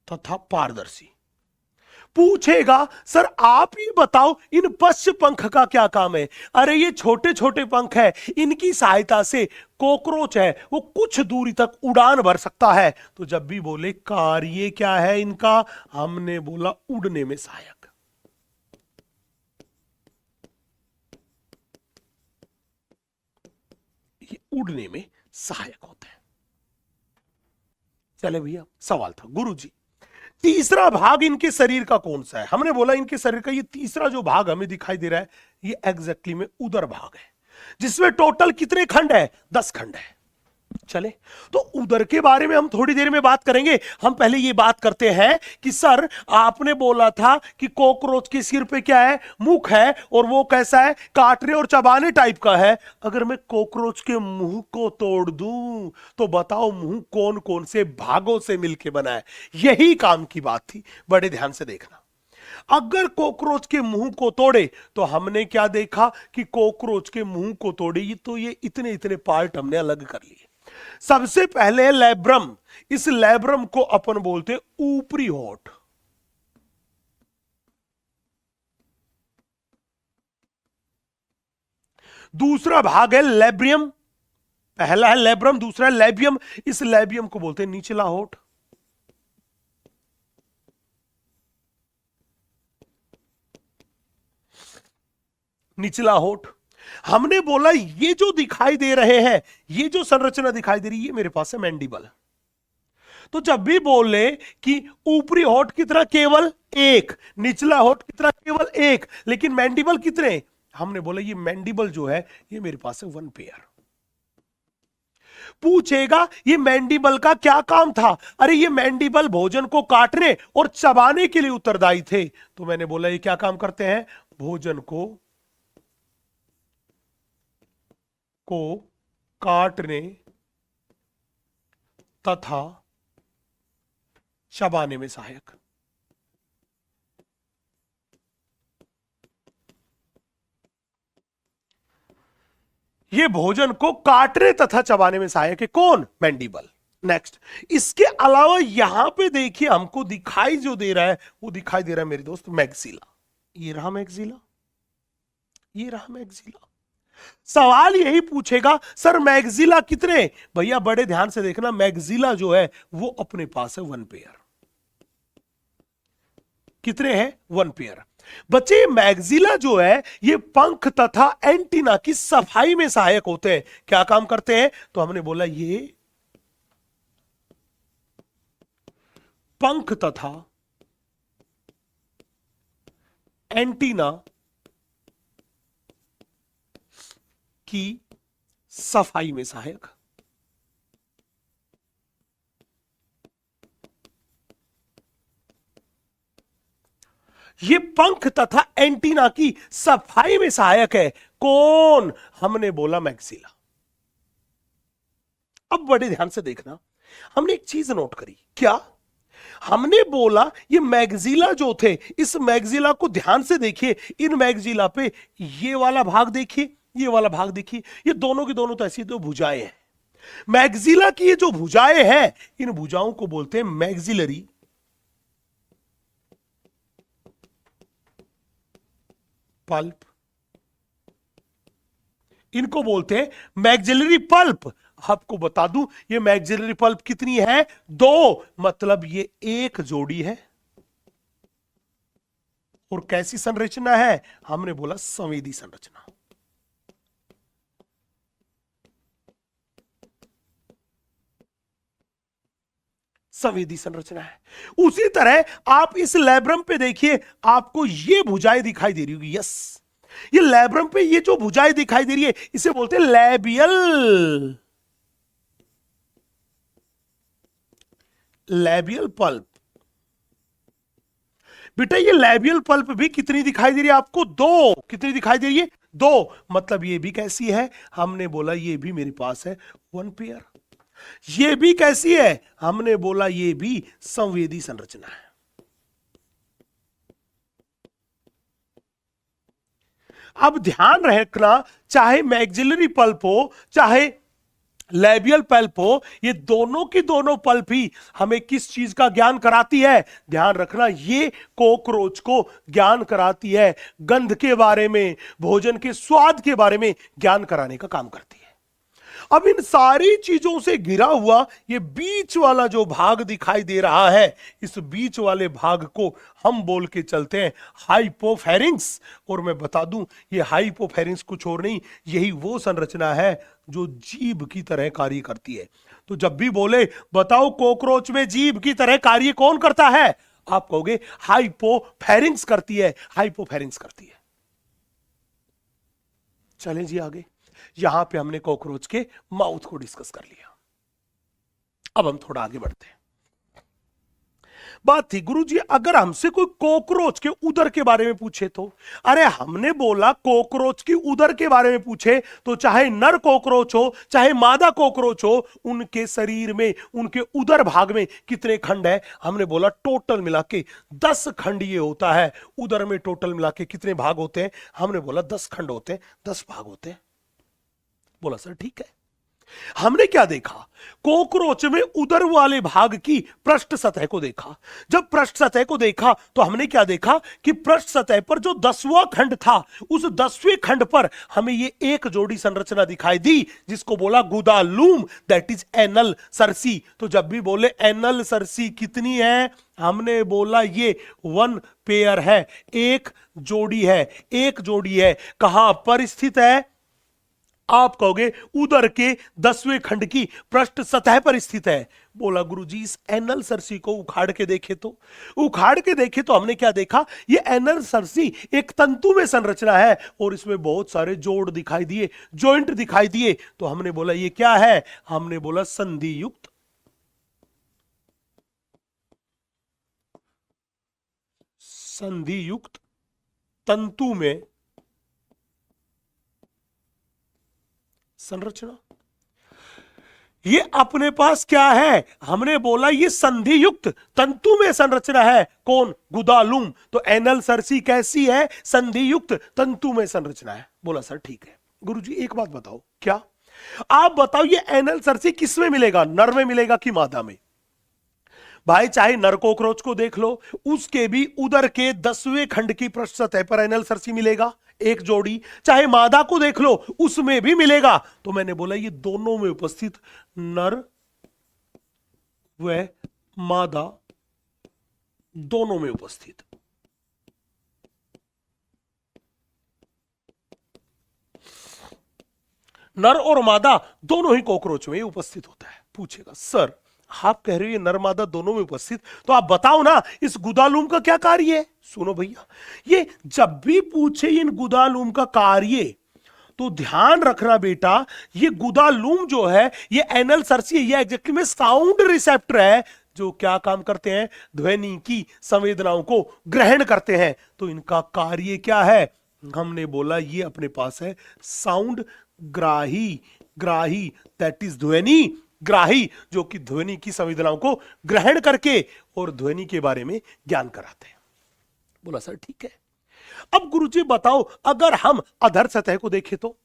तथा पारदर्शी। पूछेगा सर आप ही बताओ इन पश्च पंख का क्या काम है। अरे ये छोटे छोटे पंख है, इनकी सहायता से कॉकरोच है वो कुछ दूरी तक उड़ान भर सकता है। तो जब भी बोले कार्य क्या है इनका, हमने बोला उड़ने में सहायक। ये उड़ने में सहायक होते हैं। चले भैया, सवाल था गुरुजी तीसरा भाग इनके शरीर का कौन सा है। हमने बोला इनके शरीर का ये तीसरा जो भाग हमें दिखाई दे रहा है, ये एग्जैक्टली में उदर भाग है, जिसमें टोटल कितने खंड है, 10 खंड है। चले, तो उदर के बारे में हम थोड़ी देर में बात करेंगे। हम पहले ये बात करते हैं कि सर आपने बोला था कि कॉकरोच के सिर पे क्या है, मुख है, और वो कैसा है, काटने और चबाने टाइप का है। अगर मैं कॉकरोच के मुंह को तोड़ दूं तो बताओ मुंह कौन कौन से भागों से मिलके बना है। यही काम की बात थी, बड़े ध्यान से देखना। अगर कॉकरोच के मुंह को तोड़े तो हमने क्या देखा कि कॉकरोच के मुंह को तोड़े तो ये इतने इतने पार्ट हमने अलग कर लिए। सबसे पहले लैब्रम, इस लैब्रम को अपन बोलते ऊपरी होठ। दूसरा भाग है लैब्रियम, पहला है लैब्रम, दूसरा है लैबियम। इस लैबियम को बोलते हैं निचला होठ। निचला होठ। हमने बोला ये जो दिखाई दे रहे हैं, ये जो संरचना दिखाई दे रही है, ये मेरे पास है मैंडिबल। तो जब भी बोले कि ऊपरी होठ कितना, केवल एक, निचला होठ कितना, केवल एक, लेकिन मैंडिबल कितने, हमने बोला ये मैंडिबल जो है ये मेरे पास है 1 पेयर। पूछेगा ये मैंडिबल का क्या काम था। अरे ये मैंडिबल भोजन को काटने और चबाने के लिए उत्तरदायी थे। तो मैंने बोला ये क्या काम करते हैं, भोजन को काटने तथा चबाने में सहायक। ये भोजन को काटने तथा चबाने में सहायक है। कौन? मैंडिबल। नेक्स्ट, इसके अलावा यहां पे देखिए हमको दिखाई जो दे रहा है वो दिखाई दे रहा है मेरे दोस्त मैग्जिला। ये रहा मैग्जिला, ये रहा मैग्जिला। सवाल यही पूछेगा सर मैग्जिला कितने? भैया बड़े ध्यान से देखना, मैग्जिला जो है वो अपने पास है 1 पेयर। कितने हैं? 1 पेयर। बच्चे मैग्जिला जो है ये पंख तथा एंटीना की सफाई में सहायक होते हैं। क्या काम करते हैं? तो हमने बोला ये पंख तथा एंटीना की सफाई में सहायक। ये पंख तथा एंटीना की सफाई में सहायक है। कौन? हमने बोला मैग्जिला। अब बड़े ध्यान से देखना, हमने एक चीज नोट करी। क्या? हमने बोला ये मैग्जिला जो थे, इस मैग्जिला को ध्यान से देखिए, इन मैग्जिला पे ये वाला भाग देखिए, ये वाला भाग देखिए, ये दोनों की दोनों तो ऐसी दो भुजाएं हैं। मैग्जिला की ये जो भुजाएं हैं, इन भुजाओं को बोलते हैं मैग्जिलरी पल्प। इनको बोलते हैं मैग्जिलरी पल्प। आपको बता दूं ये मैग्जिलरी पल्प कितनी है? 2, मतलब ये एक जोड़ी है। और कैसी संरचना है? हमने बोला संवेदी संरचना। संवेदी संरचना है। उसी तरह आप इस लैब्रम पे देखिए, आपको ये भुजाएं दिखाई दे रही होगी। यस, ये लैब्रम पे ये जो भुजाएं दिखाई दे रही है इसे बोलते हैं लैबियल, लैबियल पल्प। बेटा ये लैबियल पल्प भी कितनी दिखाई दे रही है आपको? 2। कितनी दिखाई दे रही है? 2, मतलब ये भी कैसी है? हमने बोला ये भी मेरे पास है 1 पेयर। ये भी कैसी है? हमने बोला ये भी संवेदी संरचना है। अब ध्यान रखना, चाहे मैग्जिलरी पल्प हो चाहे लैबियल पल्प हो, ये दोनों की दोनों पल्प ही हमें किस चीज का ज्ञान कराती है? ध्यान रखना, ये कॉकरोच को ज्ञान कराती है, गंध के बारे में, भोजन के स्वाद के बारे में ज्ञान कराने का काम करती है। अब इन सारी चीजों से घिरा हुआ ये बीच वाला जो भाग दिखाई दे रहा है, इस बीच वाले भाग को हम बोल के चलते हैं हाइपोफेरिंक्स। और मैं बता दूं ये हाइपोफेरिंक्स कुछ और नहीं, यही वो संरचना है जो जीभ की तरह कार्य करती है। तो जब भी बोले बताओ कॉकरोच में जीभ की तरह कार्य कौन करता है, आप कहोगे हाइपोफेरिंक्स करती है, हाइपोफेरिंक्स करती है। चलें जी आगे। यहां पे हमने कॉकरोच के माउथ को डिस्कस कर लिया। अब हम थोड़ा आगे बढ़ते हैं। बात थी गुरुजी अगर हमसे कोई कॉकरोच के उदर के बारे में पूछे तो, अरे हमने बोला कॉकरोच की उदर के बारे में पूछे तो चाहे नर कॉकरोच हो चाहे मादा कॉकरोच हो, उनके शरीर में, उनके उदर भाग में कितने खंड है? हमने बोला टोटल मिला के 10 खंड ये होता है। उदर में टोटल मिला के कितने भाग होते हैं? हमने बोला 10 खंड होते हैं, 10 भाग होते हैं। बोला सर ठीक है। हमने क्या देखा? कॉकरोच में उदर वाले भाग की पृष्ठ सतह को देखा। जब पृष्ठ सतह को देखा तो हमने क्या देखा कि पृष्ठ सतह पर जो 10वां खंड था, उस 10वें खंड पर हमें ये एक जोड़ी संरचना दिखाई दी जिसको बोला गुदालूम, दैट इज एनल सरसी। तो जब भी बोले एनल सरसी कितनी है, हमने बोला ये 1 पेयर है, एक जोड़ी है, एक जोड़ी है। कहां पर स्थित है? आप कहोगे उदर के 10वें खंड की पृष्ठ सतह पर स्थित है। बोला गुरुजी इस एनल सरसी को उखाड़ के देखे तो, उखाड़ के देखे तो हमने क्या देखा? ये एनल सरसी एक तंतु में संरचना है और इसमें बहुत सारे जोड़ दिखाई दिए, जॉइंट दिखाई दिए। तो हमने बोला ये क्या है? हमने बोला संधि युक्त, संधि युक्त तंतु में संरचना। ये अपने पास क्या है? हमने बोला ये संधि युक्त तंतु में संरचना है। कौन? गुदालूम। तो एनल सरसी कैसी है? संधि युक्त तंतु में संरचना है। बोला सर ठीक है। गुरुजी एक बात बताओ, क्या आप बताओ ये एनल सरसी किस में मिलेगा, नर में मिलेगा कि मादा में? भाई चाहे नर कोकरोच को देख लो, उसके भी उदर के 10वें खंड की पृष्ठ सतह पर एनल सरसी मिलेगा, एक जोड़ी। चाहे मादा को देख लो, उसमें भी मिलेगा। तो मैंने बोला ये दोनों में उपस्थित, नर व मादा दोनों में उपस्थित। नर और मादा दोनों ही कॉकरोच में उपस्थित होता है। पूछेगा सर आप कह रहे हो ये नर मादा दोनों में उपस्थित, तो आप बताओ ना इस गुदालूम का क्या कार्य है? सुनो भैया, ये जब भी पूछे इन गुदालूम का कार्य, तो ध्यान रखना बेटा, ये गुदालूम जो है ये एनल सरसी, ये एग्जैक्टली में साउंड रिसेप्टर है, जो क्या काम करते हैं, ध्वनि की संवेदनाओं को ग्रहण करते हैं। तो इनका कार्य क्या है? हमने बोला ये अपने पास है साउंड ग्राही, ग्राही दैट इज ध्वनि ग्राही, जो कि ध्वनि की संवेदनाओं को ग्रहण करके और ध्वनि के बारे में ज्ञान कराते हैं। बोला सर ठीक है। अब गुरुजी बताओ अगर हम अधर सतह को देखें तो?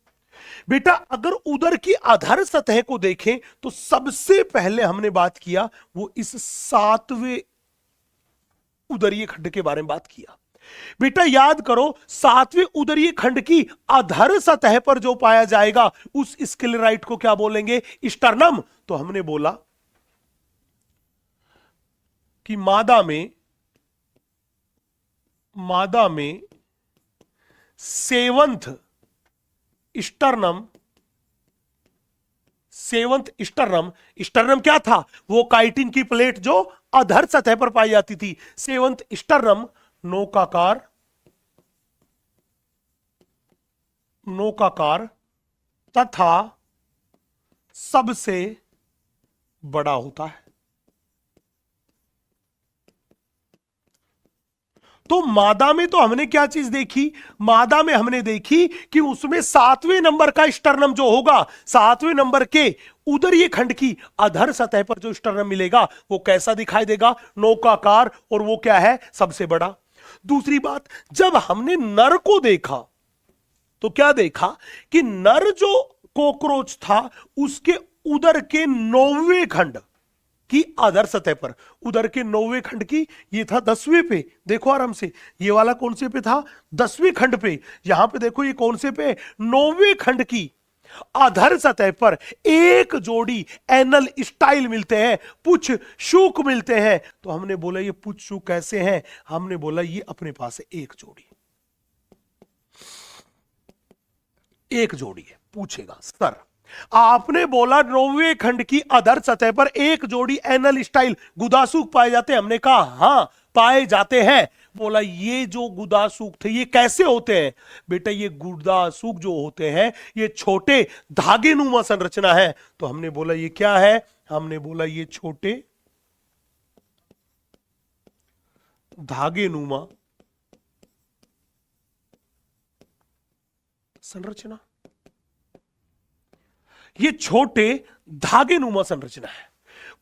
बेटा अगर उदर की अधर सतह को देखें तो सबसे पहले हमने बात किया वो इस 7वें उदरीय खंड के बारे में बात किया। बेटा याद करो 7वें उदरीय खंड की अधर सतह पर जो पाया जाएगा उस स्क्लेराइट को क्या बोलेंगे? स्टर्नम। तो हमने बोला कि मादा में सेवंथ स्टर्नम, स्टर्नम क्या था? वो काइटिन की प्लेट जो अधर सतह पर पाई जाती थी। सेवंथ स्टर्नम नौकाकार तथा सबसे बड़ा होता है। तो मादा में तो हमने क्या चीज देखी? मादा में हमने देखी कि उसमें 7वें नंबर का स्टर्नम जो होगा, 7वें नंबर के उदरीय खंड की अधर सतह पर जो स्टर्नम मिलेगा वो कैसा दिखाई देगा? नौकाकार, और वो क्या है? सबसे बड़ा। दूसरी बात, जब हमने नर को देखा तो क्या देखा कि नर जो कॉकरोच था उसके उदर के 9वें खंड की अधर सतह पर, उदर के 9वें खंड की, ये था 10वें पे, देखो आराम से, ये वाला कौन से पे था? 10वें खंड पे। यहां पे देखो ये कौन से पे? 9वें खंड की अधर सतह पर एक जोड़ी एनल स्टाइल मिलते हैं, पुच्छ शूक मिलते हैं। तो हमने बोला ये पुच्छ शूक कैसे हैं? हमने बोला ये अपने पास है एक जोड़ी, एक जोड़ी है। पूछेगा सर आपने बोला 9वें खंड की अधर सतह पर एक जोड़ी एनल स्टाइल गुदासूक पाए जाते हैं। हमने कहा हां पाए जाते हैं। बोला ये जो गुदासूक थे ये कैसे होते हैं? बेटा ये गुदासूक जो होते हैं ये छोटे धागे नुमा संरचना है। तो हमने बोला ये क्या है? हमने बोला ये छोटे धागे नुमा संरचना, ये छोटे धागे नुमा संरचना है।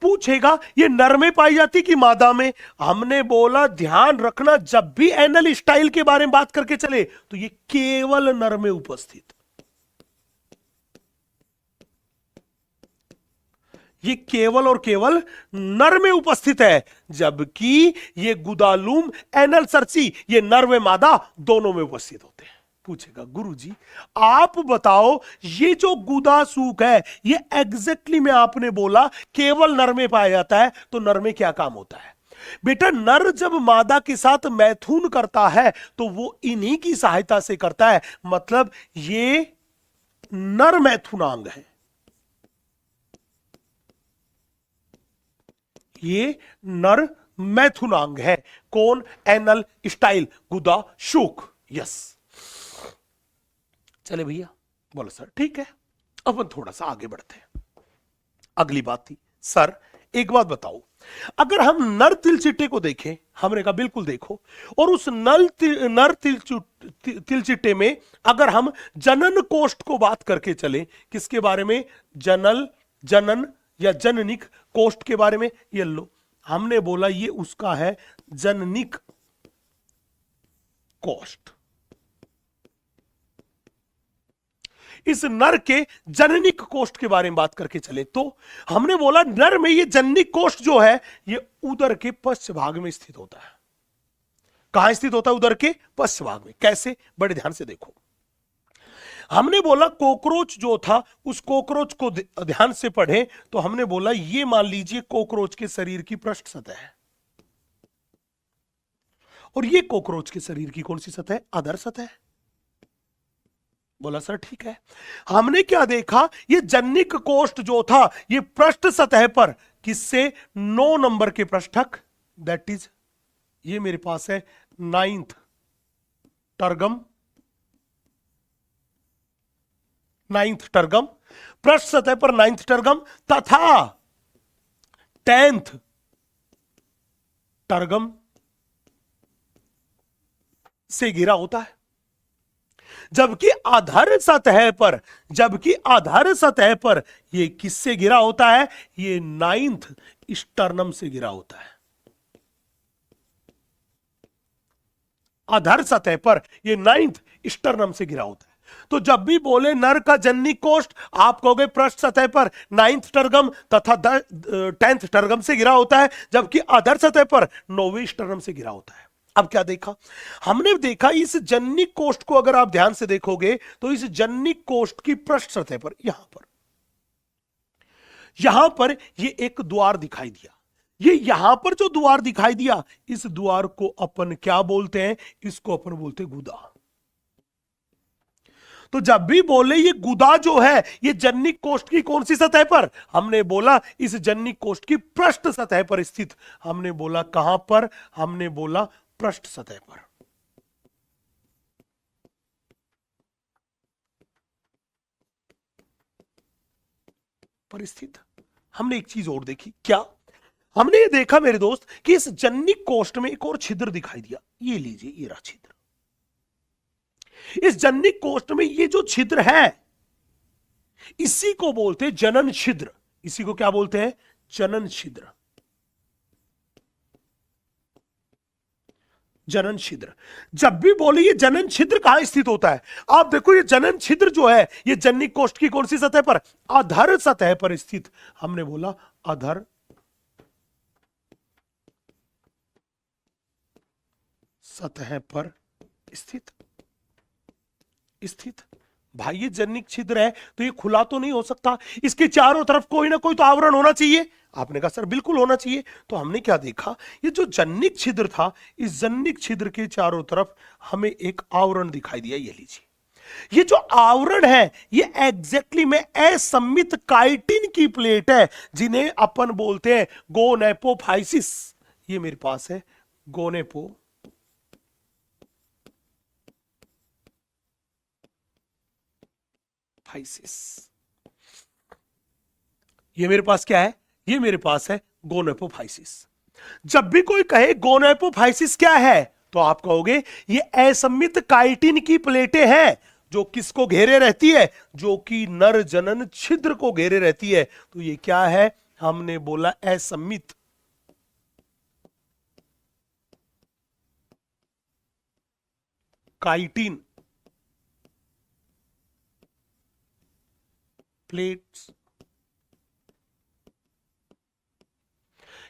पूछेगा ये नर में पाई जाती कि मादा में? हमने बोला ध्यान रखना जब भी एनल स्टाइल के बारे में बात करके चले तो ये केवल नर में उपस्थित, ये केवल और केवल नर में उपस्थित है, जबकि ये गुदालूम एनल सरसी ये नर व मादा दोनों में उपस्थित होते हैं। पूछेगा गुरुजी आप बताओ ये जो गुदासूक है ये एग्जैक्टली में आपने बोला केवल नर में पाया जाता है, तो नर में क्या काम होता है? बेटा नर जब मादा के साथ मैथुन करता है तो वो इन्हीं की सहायता से करता है, मतलब ये नर मैथुनांग है, ये नर मैथुनांग है। कौन? Anal style गुदाशूक। यस चले भैया, बोलो सर ठीक है। अब थोड़ा सा आगे बढ़ते हैं। अगली बात थी सर एक बात बताओ, अगर हम नर तिलचिट्टे को देखें, हमने कहा बिल्कुल देखो, और उस नर तिलचिट्टे में अगर हम जनन कोष्ठ को बात करके चले, किसके बारे में? जनन या जननिक कोष्ठ के बारे में। ये लो हमने बोला ये उसका है जननिक कोष्ठ। इस नर के जननिक कोष्ठ के बारे में बात करके चले तो हमने बोला नर में ये जननिक कोष्ठ जो है ये उदर के पश्च भाग में स्थित होता है। कहां स्थित होता है? उदर के पश्च भाग में। कैसे? बड़े ध्यान से देखो। हमने बोला कॉकरोच जो था, उस कॉकरोच को ध्यान से पढ़े तो हमने बोला ये मान लीजिए कॉकरोच के शरीर की पृष्ठ सतह है, और ये कॉकरोच के शरीर की कौन सी सतह है? अधर सतह है। बोला सर ठीक है। हमने क्या देखा? ये जनिक कोष्ठ जो था ये पृष्ठ सतह पर किससे? 9 नंबर के पृष्ठक, दैट इज ये मेरे पास है 9th टर्गम, 9th टर्गम, पृष्ठ सतह पर 9th टर्गम तथा 10th टर्गम से घिरा होता है। जबकि आधार सतह पर, जबकि आधार सतह पर ये किससे घिरा होता है? ये 9th स्टर्नम से घिरा होता है। आधार सतह पर ये 9th स्टर्नम से घिरा होता है। तो जब भी बोले नर का जननिक कोष्ठ, आप कहोगे पृष्ठ सतह पर 9th टर्गम तथा 10th टर्गम से घिरा होता है, जबकि आधार सतह पर 9वें स्टर्नम से घिरा होता है। अब क्या देखा? हमने देखा इस जननिक कोष्ठ को अगर आप ध्यान से देखोगे तो इस जननिक कोष्ठ की पृष्ठ सतह पर यहां पर ये एक द्वार दिखाई दिया। ये यहां पर जो द्वार दिखाई दिया, इस द्वार को अपन क्या बोलते हैं? इसको अपन बोलते हैं गुदा। तो जब भी बोले ये गुदा जो है ये जननिक कोष्ठ की कौन सी सतह पर? हमने बोला इस जननिक कोष्ठ की पृष्ठ सतह पर स्थित। हमने बोला कहां पर? हमने बोला पृष्ठ सतह पर। परिस्थित। हमने एक चीज और देखी। क्या? हमने ये देखा मेरे दोस्त कि इस जननिक कोष्ठ में एक और छिद्र दिखाई दिया। ये लीजिए, ये रहा छिद्र। इस जननिक कोष्ठ में ये जो छिद्र है इसी को बोलते हैं जनन छिद्र। इसी को क्या बोलते हैं? जनन छिद्र। जनन छिद्र। जब भी बोले ये जनन छिद्र कहां स्थित होता है? आप देखो ये जनन छिद्र जो है ये जननिक कोष्ठ की कौन सी सतह पर? अधर सतह पर स्थित। हमने बोला अधर सतह पर स्थित। भाई ये जननिक छिद्र है तो ये खुला तो नहीं हो सकता, इसके चारों तरफ कोई ना कोई तो आवरण होना चाहिए। आपने कहा सर बिल्कुल होना चाहिए। तो हमने क्या देखा? ये जो जननिक छिद्र था, इस जननिक छिद्र के चारों तरफ हमें एक आवरण दिखाई दिया। ये लीजिए, ये जो आवरण है ये एग्जैक्टली में असममित काइटिन की प्लेट है, जिन्हें अपन बोलते हैं गोनेपोफाइसिस। ये मेरे पास है गोनेपोफाइसिस। ये मेरे पास क्या है? ये मेरे पास है गोनेपोफाइसिस। जब भी कोई कहे गोनेपोफाइसिस क्या है तो आप कहोगे ये असममित काइटिन की प्लेटें हैं जो किसको घेरे रहती है? जो कि नर जनन छिद्र को घेरे रहती है। तो ये क्या है? हमने बोला असममित काइटिन प्लेट्स।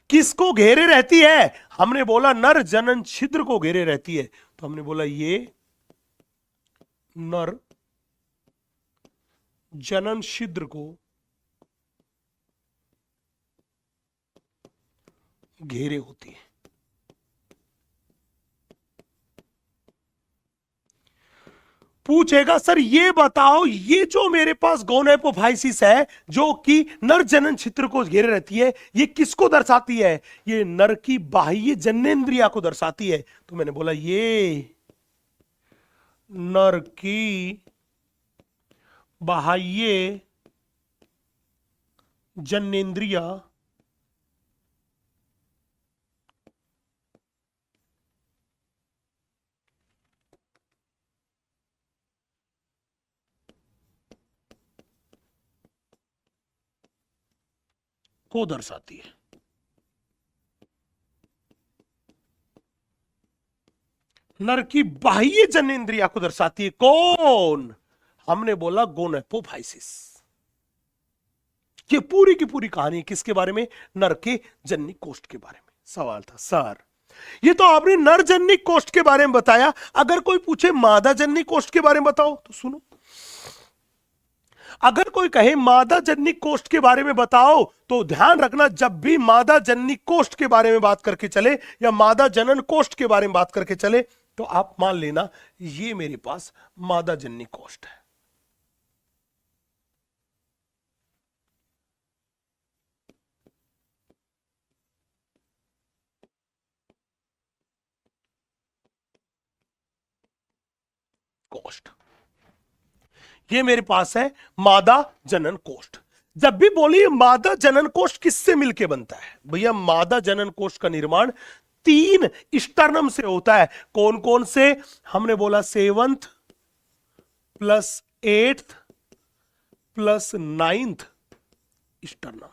किसको घेरे रहती है? हमने बोला नर जनन छिद्र को घेरे रहती है। तो हमने बोला ये नर जनन छिद्र को घेरे होती है। पूछेगा सर ये बताओ ये जो मेरे पास गोनेपोफाइसिस है जो कि नर जनन छिद्र को घेरे रहती है, ये किसको दर्शाती है? ये नर की बाह्य जननेंद्रिया को दर्शाती है। तो मैंने बोला ये नर की बाह्य जननेंद्रिया को दर्शाती है। नर की बाह्य जननेंद्रिया को दर्शाती है। कौन? हमने बोला गोनेपोफाइसिस। ये पूरी की पूरी कहानी किसके बारे में? नर के जननी कोष्ठ के बारे में। सवाल था सर ये तो आपने नर जननी कोष्ठ के बारे में बताया, अगर कोई पूछे मादा जननी कोष्ठ के बारे में बताओ तो सुनो, अगर कोई कहे मादा जननी कोष्ठ के बारे में बताओ तो ध्यान रखना, जब भी मादा जननी कोष्ठ के बारे में बात करके चले या मादा जनन कोष्ठ के बारे में बात करके चले तो आप मान लेना ये मेरे पास मादा जननी कोष्ठ है। कोष्ठ ये मेरे पास है मादा जनन कोष्ठ। जब भी बोलिए मादा जनन कोष्ठ किससे मिलके बनता है? भैया मादा जनन कोष्ठ का निर्माण 3 स्टर्नम से होता है। कौन कौन से? हमने बोला 7th plus 8th plus 9th sternum.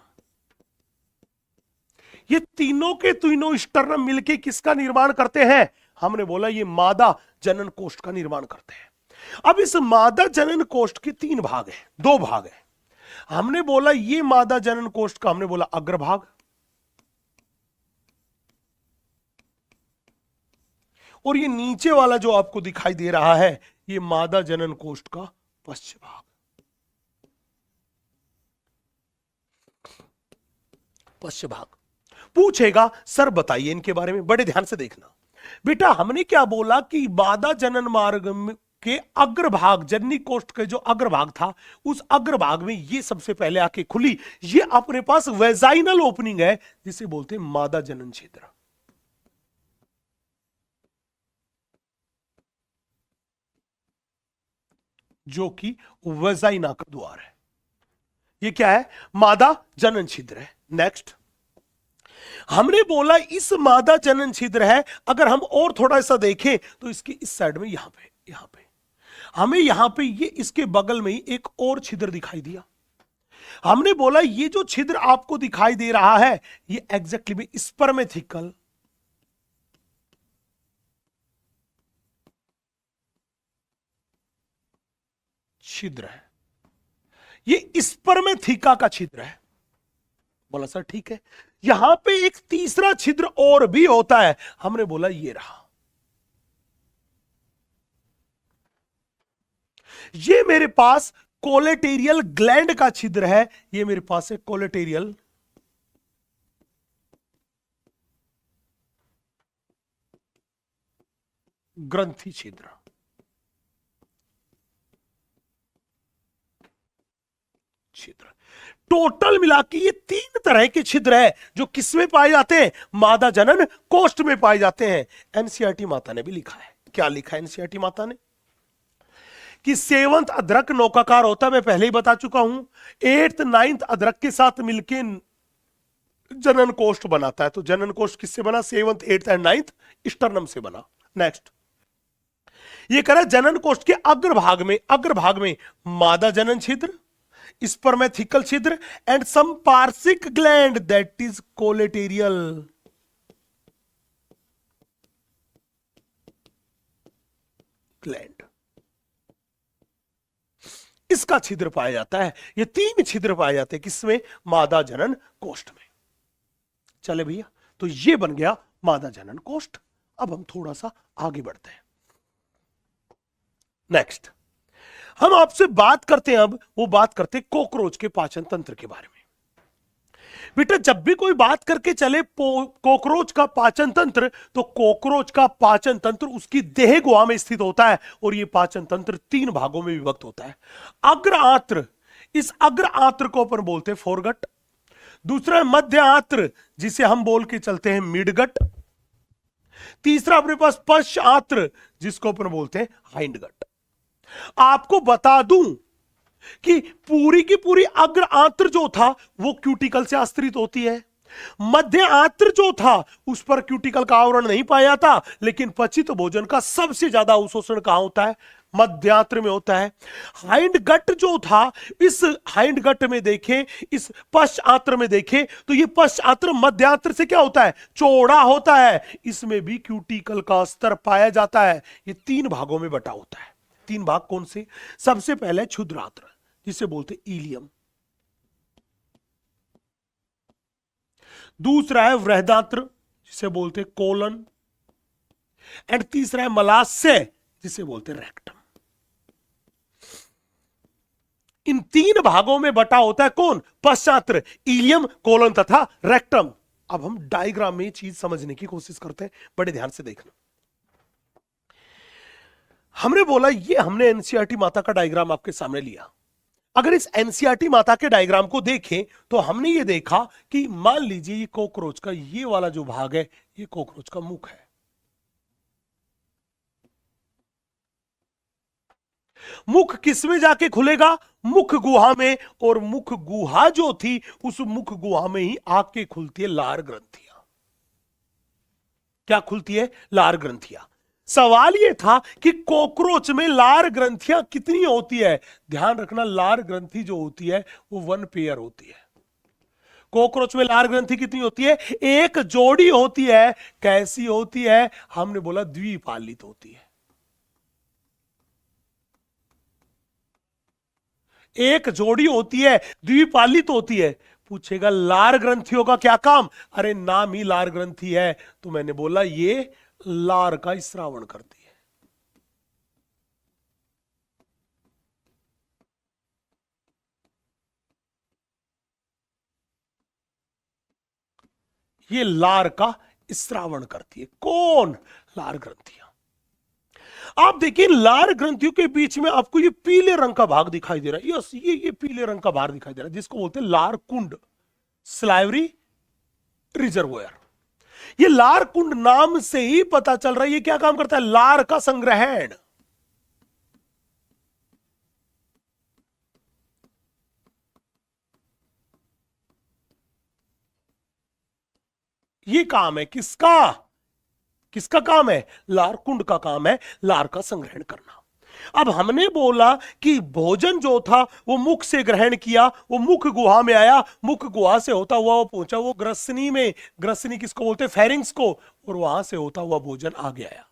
ये तीनों के तीनों स्टर्नम मिलके किसका निर्माण करते हैं? हमने बोला ये मादा जनन कोष्ठ का निर्माण करते हैं। अब इस मादा जनन कोष्ठ के 3 भाग हैं, 2 भाग हैं। हमने बोला ये मादा जनन कोष्ठ का हमने बोला अग्रभाग, और ये नीचे वाला जो आपको दिखाई दे रहा है ये मादा जनन कोष्ठ का पश्च भाग। पश्च भाग पूछेगा सर बताइए इनके बारे में, बड़े ध्यान से देखना बेटा। हमने क्या बोला कि मादा जनन मार्ग के अग्रभाग, जननी कोष्ठ के जो अग्रभाग था उस अग्रभाग में ये सबसे पहले आके खुली। ये अपने पास वेजाइनल ओपनिंग है जिसे बोलते हैं मादा जनन छिद्र, जो कि वेजाइना का द्वार है। ये क्या है? मादा जनन छिद्र है। नेक्स्ट हमने बोला इस मादा जनन छिद्र है, अगर हम और थोड़ा सा देखें तो इसके इस साइड में यहां पे हमें यहां पे ये इसके बगल में ही एक और छिद्र दिखाई दिया। हमने बोला ये जो छिद्र आपको दिखाई दे रहा है ये एग्जैक्टली में स्पर्मेथिकल छिद्र है। ये स्पर्मेथिका का छिद्र है। बोला सर ठीक है, यहां पे एक तीसरा छिद्र और भी होता है। हमने बोला ये रहा, ये मेरे पास कोलेटेरियल ग्लैंड का छिद्र है। ये मेरे पास है कोलेटेरियल ग्रंथि छिद्र। टोटल मिला के ये 3 तरह के छिद्र है जो किसमें पाए जाते हैं? मादा जनन कोष्ठ में पाए जाते हैं। एनसीईआरटी माता ने भी लिखा है। क्या लिखा है एनसीईआरटी माता ने? कि 7th अदरक नौकाकार होता है, मैं पहले ही बता चुका हूं। 8th 9th अदरक के साथ मिलके जनन कोष्ठ बनाता है। तो जनन कोष्ठ किससे बना? 7th 8th and 9th sternum से बना। नेक्स्ट ये कह रहा है जनन कोष्ठ के अग्रभाग में मादा जनन छिद्र, स्पर्मेथिकल छिद्र and some parsic gland that is collaterial gland, इसका छिद्र पाया जाता है। ये 3 छिद्र पाए जाते हैं किसमें? मादा जनन कोष्ठ में। चले भैया, तो ये बन गया मादा जनन कोष्ठ। अब हम थोड़ा सा आगे बढ़ते हैं। नेक्स्ट हम आपसे बात करते हैं, अब वो बात करते हैं कॉकरोच के पाचन तंत्र के बारे में। बेटा जब भी कोई बात करके चले कॉकरोच का पाचन तंत्र, तो कॉकरोच का पाचन तंत्र उसकी देह गुहा में स्थित होता है और यह पाचन तंत्र 3 भागों में विभक्त होता है। अग्र आंत्र, इस अग्र आंत्र को अपन बोलते हैं फोरगट। दूसरा मध्य आंत्र जिसे हम बोल के चलते हैं मिडगट। तीसरा अपने पास पश्च आंत्र जिसको अपन बोलते हैं हाइंडगट। आपको बता दूं कि पूरी की पूरी अग्र आंत्र जो था वो क्यूटिकल से आश्रित होती है। मध्य आंत्र जो था उस पर क्यूटिकल का आवरण नहीं पाया था, लेकिन पचित भोजन का सबसे ज्यादा अवशोषण कहां होता है? मध्यांत्र में होता है। हाइंड गट जो था, इस हाइंड गट में देखें, इस पश्च आंत्र में देखें तो ये पश्च आंत्र मध्यांत्र से क्या होता है? चौड़ा होता है। इसमें भी क्यूटिकल का स्तर पाया जाता है। ये 3 भागों में बटा होता है। तीन भाग कौन से? सबसे पहले क्षुद्रांत्र जिसे बोलते इलियम, दूसरा है वृहदांत्र जिसे बोलते कोलन, एंड तीसरा है मलाशय जिसे बोलते रेक्टम। इन तीन भागों में बटा होता है कौन? पश्चात्र, इलियम, कोलन तथा रेक्टम। अब हम डायग्राम में चीज समझने की कोशिश करते हैं, बड़े ध्यान से देखना। हमने बोला ये हमने एनसीईआरटी माता का डायग्राम आपके सामने लिया। अगर इस एनसीईआरटी माता के डायग्राम को देखें तो हमने ये देखा कि मान लीजिए ये कॉकरोच का ये वाला जो भाग है ये कॉकरोच का मुख है। मुख किस में जाके खुलेगा? मुख गुहा में, और मुख गुहा जो थी उस मुख गुहा में ही आग के खुलती है लार ग्रंथियां। क्या खुलती है? लार ग्रंथियां। सवाल यह था कि कॉकरोच में लार ग्रंथियां कितनी होती है? ध्यान रखना, लार ग्रंथि जो होती है वो 1 पेयर होती है। कॉकरोच में लार ग्रंथि कितनी होती है? एक जोड़ी होती है। कैसी होती है? हमने बोला द्विपालित होती है। एक जोड़ी होती है, द्विपालित होती है। पूछेगा लार ग्रंथियों का क्या काम? अरे नाम ही लार ग्रंथि है, तो मैंने बोला ये लार का स्रावण करती है। ये लार का स्रावण करती है। कौन? लार ग्रंथियां। आप देखिए लार ग्रंथियों के बीच में आपको ये पीले रंग का भाग दिखाई दे रहा है। यस, ये पीले रंग का भाग दिखाई दे रहा है जिसको बोलते हैं लार कुंड, स्लाइवरी रिजर्वोयर। ये लार कुंड नाम से ही पता चल रहा है ये क्या काम करता है? लार का संग्रहण। ये काम है किसका? किसका काम है? लार कुंड का काम है लार का संग्रहण करना। अब हमने बोला कि भोजन जो था वो मुख से ग्रहण किया, वो मुख गुहा में आया, मुख गुहा से होता हुआ वो पहुंचा वो ग्रसनी में। ग्रसनी किसको बोलते हैं? फेरिंग्स को। और वहां से होता हुआ भोजन आगे आया।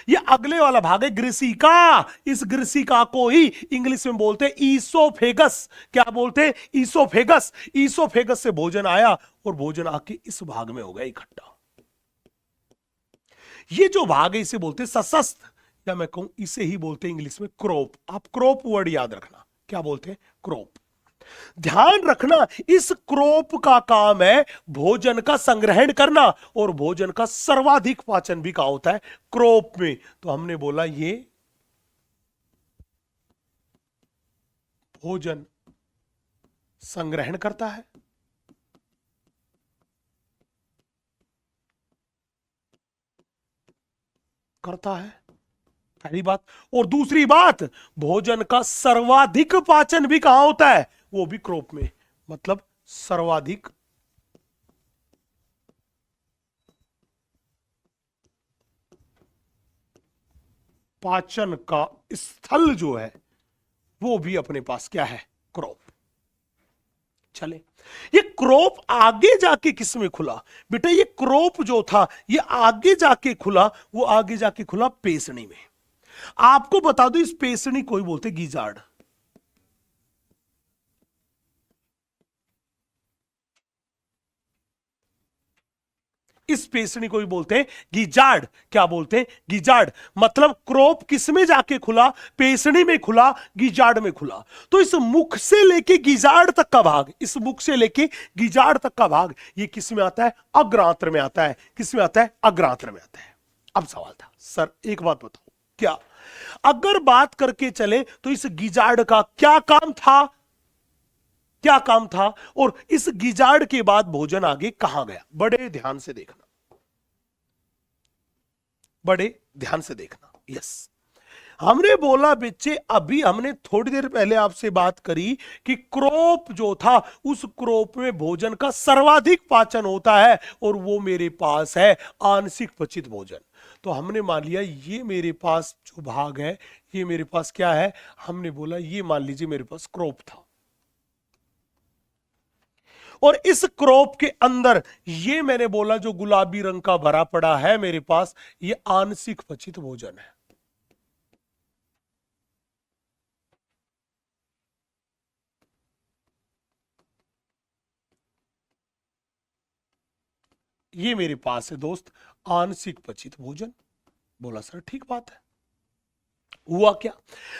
ये अगले वाला भाग है ग्रिसिका। इस ग्रिसिका को ही इंग्लिश में बोलते हैं ईसोफेगस। क्या बोलते हैं? ईसोफेगस। ईसोफेगस से भोजन आया और भोजन आके इस भाग में हो गया इकट्ठा। ये जो भाग है इसे बोलते हैं सशस्त्र, या मैं कहूं इसे ही बोलते हैं इंग्लिश में क्रोप। आप क्रोप वर्ड याद रखना। क्या बोलते हैं? क्रोप। ध्यान रखना, इस क्रोप का काम है भोजन का संग्रहण करना, और भोजन का सर्वाधिक पाचन भी कहा होता है क्रोप में। तो हमने बोला ये भोजन संग्रहण करता है, पहली बात। और दूसरी बात, भोजन का सर्वाधिक पाचन भी कहां होता है? वो भी क्रोप में। मतलब सर्वाधिक पाचन का स्थल जो है वो भी अपने पास क्या है? क्रोप। चले, ये क्रोप आगे जाके किस में खुला? बेटा ये क्रोप जो था ये आगे जाके खुला, वो आगे जाके खुला पेसनी में। आपको बता दो इस पेसनी को ही बोलते गीजार्ड। इस पेसनी को भी बोलते हैं गीजार्ड। क्या बोलते हैं? गीजार्ड। मतलब क्रोप किस में जाके खुला? पेसनी में खुला, गीजार्ड में खुला। तो इस मुख से लेके गीजार्ड तक का भाग, इस मुख से लेके गीजार्ड तक का भाग ये किस में आता है? अग्रांत्र में आता है। किस में आता है? अग्रांत्र में आता है। अब सवाल था सर एक बात बताओ, क्या अगर बात करके चले तो इस गीजार्ड का क्या काम था? क्या काम था? और इस गिजार्ड के बाद भोजन आगे कहां गया? बड़े ध्यान से देखना, बड़े ध्यान से देखना। यस, हमने बोला बच्चे, अभी हमने थोड़ी देर पहले आपसे बात करी कि क्रोप जो था उस क्रोप में भोजन का सर्वाधिक पाचन होता है, और वो मेरे पास है आंशिक पचित भोजन। तो हमने मान लिया ये मेरे पास जो भाग है ये मेरे पास क्या है? हमने बोला ये मान लीजिए मेरे पास क्रोप था, और इस क्रोप के अंदर ये मैंने बोला जो गुलाबी रंग का भरा पड़ा है मेरे पास, ये आंशिक पचित भोजन है। ये मेरे पास है दोस्त आंशिक पचित भोजन। बोला सर ठीक बात है। हुआ क्या,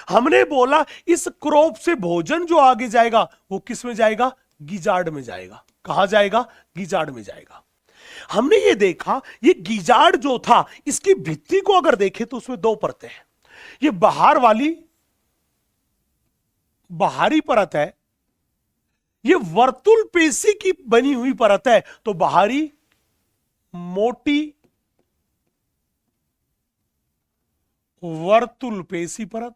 हमने बोला इस क्रॉप से भोजन जो आगे जाएगा वो किस में जाएगा, गिजार्ड में जाएगा। कहां जाएगा, गिजार्ड में जाएगा। हमने ये देखा ये गिजार्ड जो था इसकी भित्ति को अगर देखें तो उसमें दो परतें हैं। ये बाहर वाली बाहरी परत है, ये वर्तुल पेशी की बनी हुई परत है। तो बाहरी मोटी वर्तुल पेशी परत,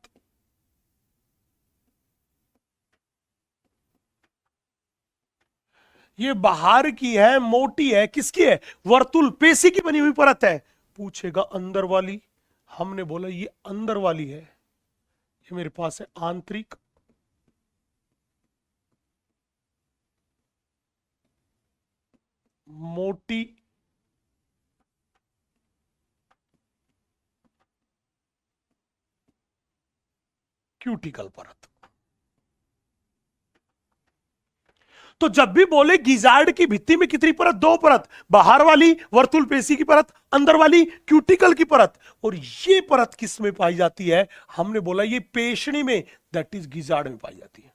ये बाहर की है, मोटी है, किसकी है, वर्तुल पेशी की बनी हुई परत है। पूछेगा अंदर वाली, हमने बोला ये अंदर वाली है, ये मेरे पास है आंतरिक मोटी क्यूटिकल परत। तो जब भी बोले गिजार्ड की भित्ति में कितनी परत, दो परत, बाहर वाली वर्तुल पेशी की परत, अंदर वाली क्यूटिकल की परत। और ये परत किस में पाई जाती है, हमने बोला ये पेशणी में, दैट इज गिजार्ड में पाई जाती है।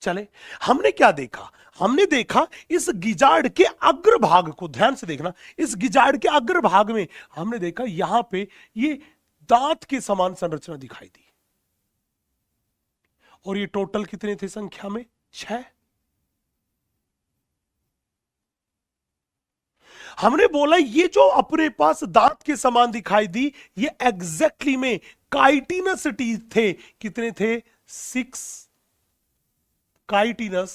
चले, हमने क्या देखा, हमने देखा इस गिजार्ड के अग्रभाग को ध्यान से देखना। इस गिजार्ड के अग्रभाग में हमने देखा यहां पे ये दांत के समान संरचना दिखाई दी। और ये टोटल कितने थे संख्या में, 6। हमने बोला ये जो अपने पास दांत के समान दिखाई दी ये एग्जैक्टली में काइटिनस टीथ थे। कितने थे, 6 काइटिनस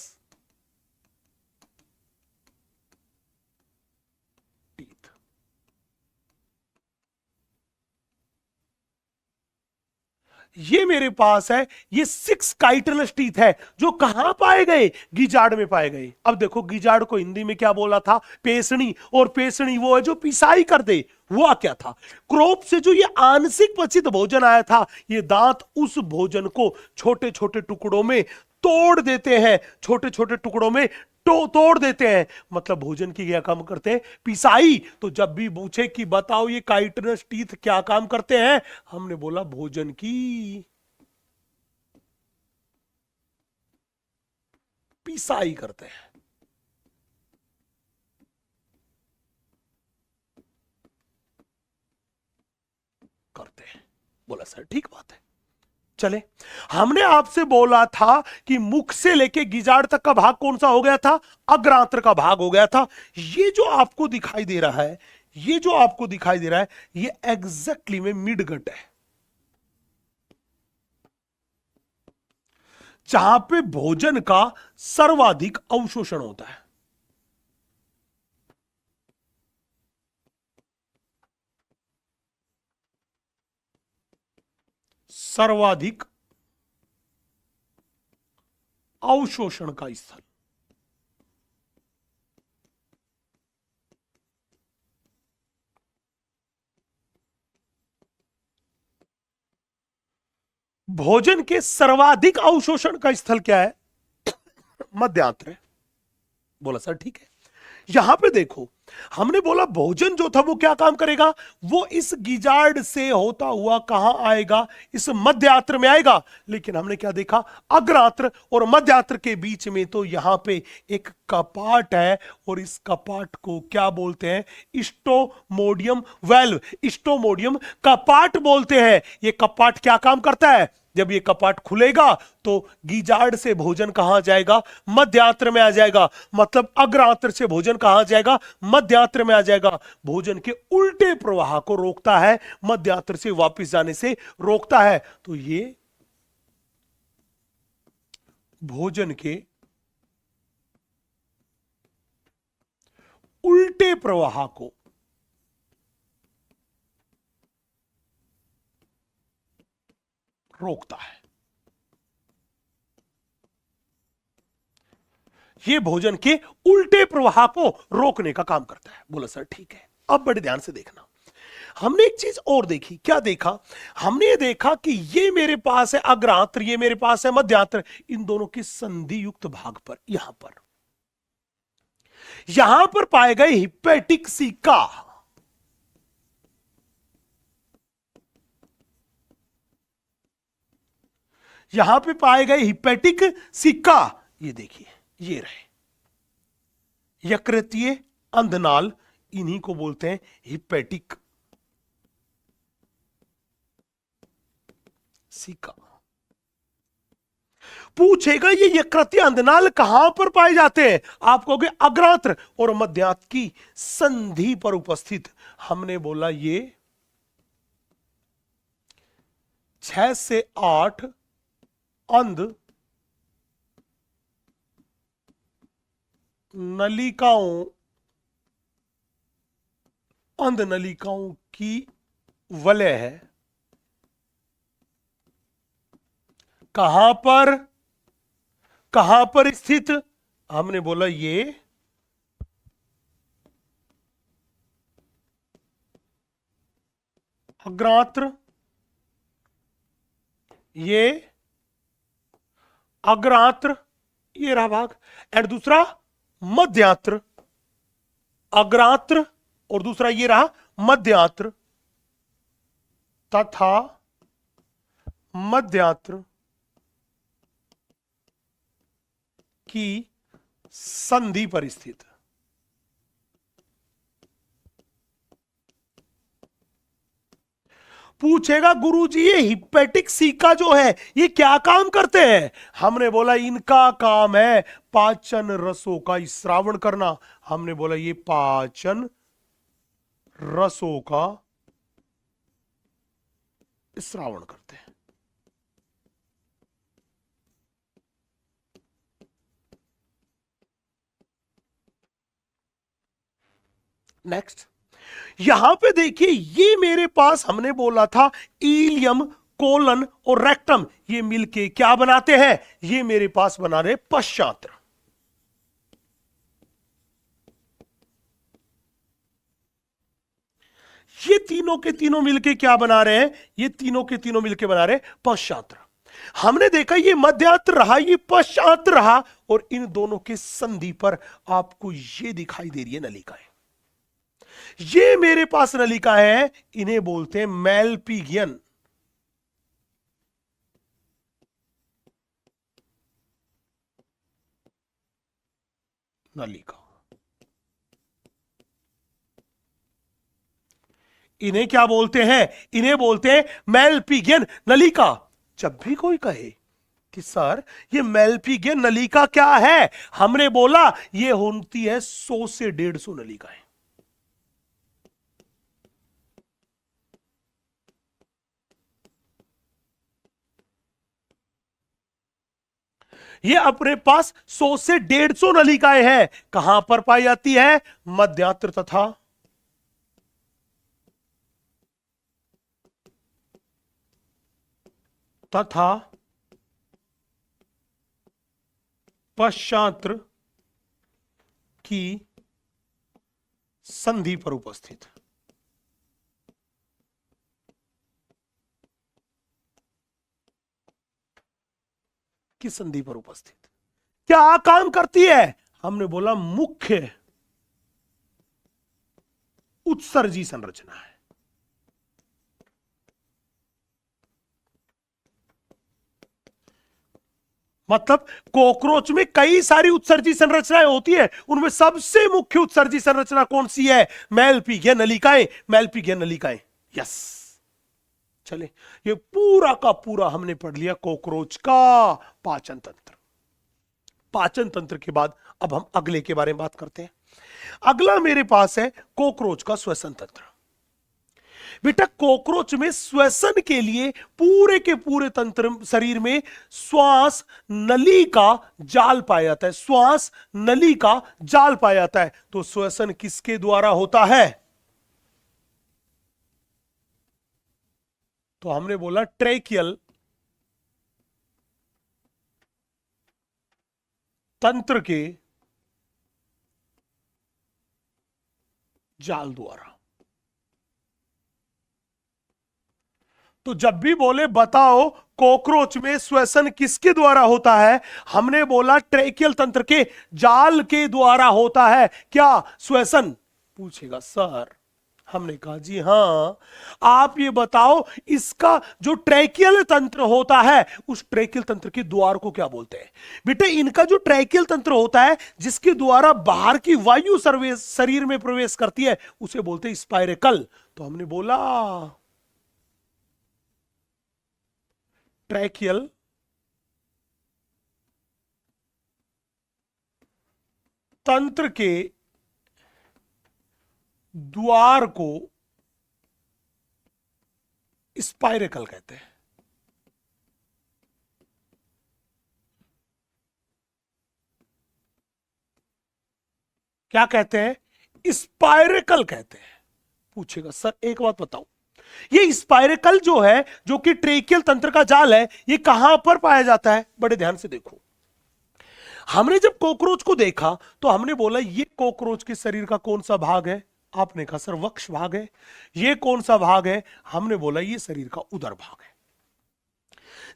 टीथ। ये मेरे पास है, ये 6 काइटिनस टीथ है जो कहां पाए गए, गिजार्ड में पाए गए। अब देखो गिजार्ड को हिंदी में क्या बोला था, पेसणी। और पेसणी वो है जो पिसाई कर दे। हुआ क्या था, क्रोप से जो ये आंशिक पचित भोजन आया था, ये दांत उस भोजन को छोटे छोटे टुकड़ों में तोड़ देते हैं, छोटे छोटे टुकड़ों में तोड़ देते हैं। मतलब भोजन की क्या काम करते हैं, पिसाई। तो जब भी पूछे कि बताओ ये काइटिनस टीथ क्या काम करते हैं, हमने बोला भोजन की पिसाई करते हैं, करते हैं। बोला सर ठीक बात है। चले, हमने आपसे बोला था कि मुख से लेके गिजार्ड तक का भाग कौन सा हो गया था, अग्रांत्र का भाग हो गया था। ये जो आपको दिखाई दे रहा है, ये जो आपको दिखाई दे रहा है, ये एग्जैक्टली में मिडगट है, जहां पे भोजन का सर्वाधिक अवशोषण होता है। सर्वाधिक अवशोषण का स्थल। भोजन के सर्वाधिक अवशोषण का स्थल क्या है, मध्यांतर है। बोला सर ठीक है। यहां पे देखो, हमने बोला भोजन जो था वो क्या काम करेगा, वो इस गिजार्ड से होता हुआ कहां आएगा, इस मध्यांत्र में आएगा। लेकिन हमने क्या देखा, अग्रांत्र और मध्यांत्र के बीच में तो यहां पे एक कपाट है, और इस कपाट को क्या बोलते हैं, स्टोमोडियम वेल्व, स्टोमोडियम कपाट बोलते हैं। ये कपाट क्या काम करता है, जब ये कपाट खुलेगा तो गिजार्ड से भोजन कहां जाएगा, मध्यांत्र में आ जाएगा। मतलब अग्रांत्र से भोजन कहां जाएगा, मध्यांत्र में आ जाएगा। भोजन के उल्टे प्रवाह को रोकता है, मध्यांत्र से वापस जाने से रोकता है। तो ये भोजन के उल्टे प्रवाह को रोकता है। यह भोजन के उल्टे प्रवाह को रोकने का काम करता है। बोला सर ठीक है। अब बड़े ध्यान से देखना, हमने एक चीज और देखी, क्या देखा? हमने ये देखा कि ये मेरे पास है अग्रांत्र, ये मेरे पास है मध्यांत्र, इन दोनों के संधि युक्त भाग पर यहां पर पाए गए हिपैटिक सिक्का, यहां पे पाए गए हिपैटिक सिक्का, ये देखिए, ये रहे यकृतीय अंधनाल, इन्हीं को बोलते हैं हिपैटिक सिक्का। पूछेगा ये यकृतीय अंधनाल कहां पर पाए जाते हैं? आप कहोगे अग्रांत्र और मध्यांत्र की संधि पर उपस्थित। हमने बोला ये 6 से 8 अंध नलिकाओं, अंध नलिकाओं की वलय है। कहां पर स्थित? हमने बोला ये अग्रांत्र, ये अग्रांत्र, ये रहा भाग, एंड दूसरा मध्यांत्र, अग्रांत्र और दूसरा ये रहा मध्यांत्र, तथा मध्यांत्र की संधि पर स्थित। पूछेगा गुरुजी ये हिपैटिक सिक्का जो है ये क्या काम करते हैं? हमने बोला इनका काम है पाचन रसों का स्रावण करना। हमने बोला ये पाचन रसों का श्रावण करते हैं। नेक्स्ट, यहां पे देखिए ये मेरे पास हमने बोला था इलियम, कोलन और रेक्टम, ये मिलके क्या बनाते हैं? ये मेरे पास बना रहे पश्चात्र। ये तीनों के तीनों मिलके क्या बना रहे हैं? ये तीनों के तीनों मिलके बना रहे पश्चात्र। हमने देखा ये मध्यांत्र रहा, ये पश्चात्र रहा, और इन दोनों के संधि पर आपको ये दिखाई दे रही है नलिकाएं। ये मेरे पास नलिका है, इन्हें बोलते हैं मैलपिगियन नलिका। इन्हें क्या बोलते हैं? इन्हें बोलते हैं मैलपिगियन नलिका। जब भी कोई कहे कि सर ये मैलपिगियन नलिका क्या है, हमने बोला ये होती है 100 से 150 नलिकाएं। ये अपने पास 100 से 150 नलिकाएं हैं। कहां पर पाई जाती है? मध्यांत्र तथा पश्चात्र की संधि पर उपस्थित। की संधि पर उपस्थित क्या काम करती है? हमने बोला मुख्य उत्सर्जी संरचना है। मतलब कॉकरोच में कई सारी उत्सर्जी संरचनाएं होती है, उनमें सबसे मुख्य उत्सर्जी संरचना कौन सी है? मैलपिगियन नलिकाएं, मैलपिगियन नलिकाएं। यस, चले ये पूरा का पूरा हमने पढ़ लिया कॉकरोच का पाचन तंत्र। पाचन तंत्र के बाद अब हम अगले के बारे में बात करते हैं। अगला मेरे पास है कॉकरोच का श्वसन तंत्र। बेटा कॉकरोच में श्वसन के लिए पूरे के पूरे तंत्र शरीर में श्वास नली का जाल पाया जाता है, श्वास नली का जाल पाया जाता है। तो श्वसन किसके द्वारा होता है? तो हमने बोला ट्रेकियल तंत्र के जाल द्वारा। तो जब भी बोले बताओ कॉकरोच में श्वसन किसके द्वारा होता है, हमने बोला ट्रेकियल तंत्र के जाल के द्वारा होता है। क्या श्वसन? पूछेगा सर, हमने कहा जी हां। आप ये बताओ इसका जो ट्रेकियल तंत्र होता है उस ट्रेकियल तंत्र के द्वार को क्या बोलते हैं? बेटे इनका जो ट्रेकियल तंत्र होता है जिसके द्वारा बाहर की वायु शरीर में प्रवेश करती है उसे बोलते हैं स्पाइरेकल। तो हमने बोला ट्रैकियल तंत्र के द्वार को स्पाइरेकल कहते हैं। क्या कहते हैं? स्पाइरेकल कहते हैं। पूछेगा सर एक बात बताओ, ये स्पाइरेकल जो है, जो कि ट्रेकियल तंत्र का जाल है, ये कहां पर पाया जाता है? बड़े ध्यान से देखो। हमने जब कॉकरोच को देखा तो हमने बोला ये कॉकरोच के शरीर का कौन सा भाग है? आपने कहा सर वक्ष भाग है। ये कौन सा भाग है? हमने बोला ये शरीर का उदर भाग है।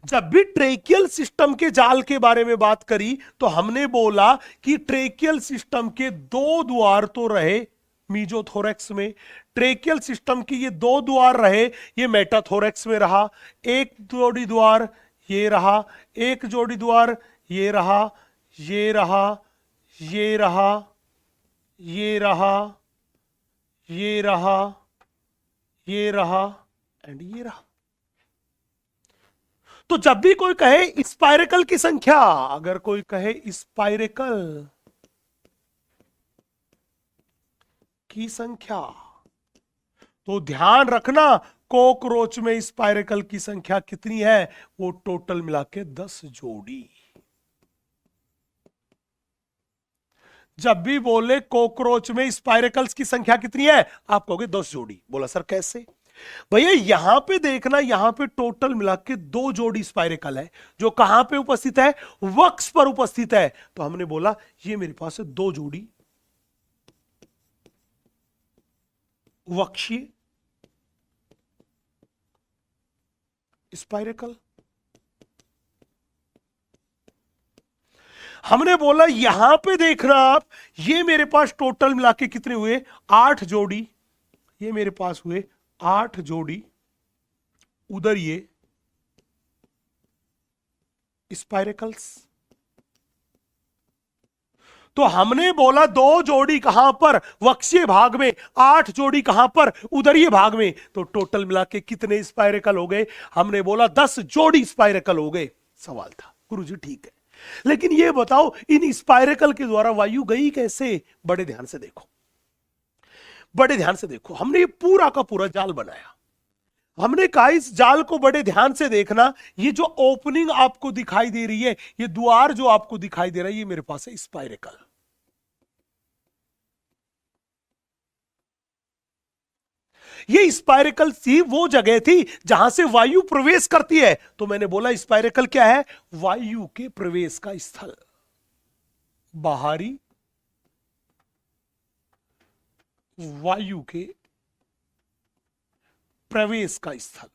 जब भी ट्रेकियल सिस्टम के जाल के बारे में बात करी तो हमने बोला कि ट्रेकियल सिस्टम के दो द्वार तो रहे मीजोथोरैक्स में, ट्रेकियल सिस्टम के ये दो द्वार रहे, ये मेटाथोरैक्स में रहा। एक जोड़ी द्वार ये रहा, एक जोड़ी द्वार ये रहा, ये रहा, ये रहा, ये रहा, ये रहा, ये रहा एंड ये रहा। तो जब भी कोई कहे स्पाइरेकल की संख्या, अगर कोई कहे स्पाइरेकल की संख्या, तो ध्यान रखना कॉकरोच में स्पाइरेकल की संख्या कितनी है? वो टोटल मिला के 10 जोड़ी। जब भी बोले कॉकरोच में स्पाइरेकल्स की संख्या कितनी है, आप कहोगे 10 जोड़ी। बोला सर कैसे? भैया यहां पे देखना, यहां पे टोटल मिला के 2 जोड़ी स्पाइरेकल है, जो कहां पे उपस्थित है? वक्ष पर उपस्थित है। तो हमने बोला ये मेरे पास है 2 जोड़ी वक्षीय स्पाइरेकल। हमने बोला यहां पे देखना आप, ये मेरे पास टोटल मिला के कितने हुए? 8 जोड़ी। ये मेरे पास हुए 8 जोड़ी उधर ये स्पाइरेकल्स। तो हमने बोला 2 जोड़ी कहां पर? वक्षीय भाग में। 8 जोड़ी कहां पर? उदरीय भाग में। तो टोटल मिला के कितने स्पाइरेकल हो गए? हमने बोला 10 जोड़ी स्पाइरेकल हो गए। सवाल था गुरुजी ठीक है, लेकिन ये बताओ इन स्पाइरेकल के द्वारा वायु गई कैसे? बड़े ध्यान से देखो, बड़े ध्यान से देखो। हमने ये पूरा का पूरा जाल बनाया। हमने कहा इस जाल को बड़े ध्यान से देखना। ये जो ओपनिंग आपको दिखाई दे रही है, ये द्वार जो आपको दिखाई दे रहा है, ये मेरे पास है स्पाइरेकल। ये स्पाइरेकल सी वो जगह थी जहां से वायु प्रवेश करती है। तो मैंने बोला स्पाइरेकल क्या है? वायु के प्रवेश का स्थल, बाहरी वायु के प्रवेश का स्थल।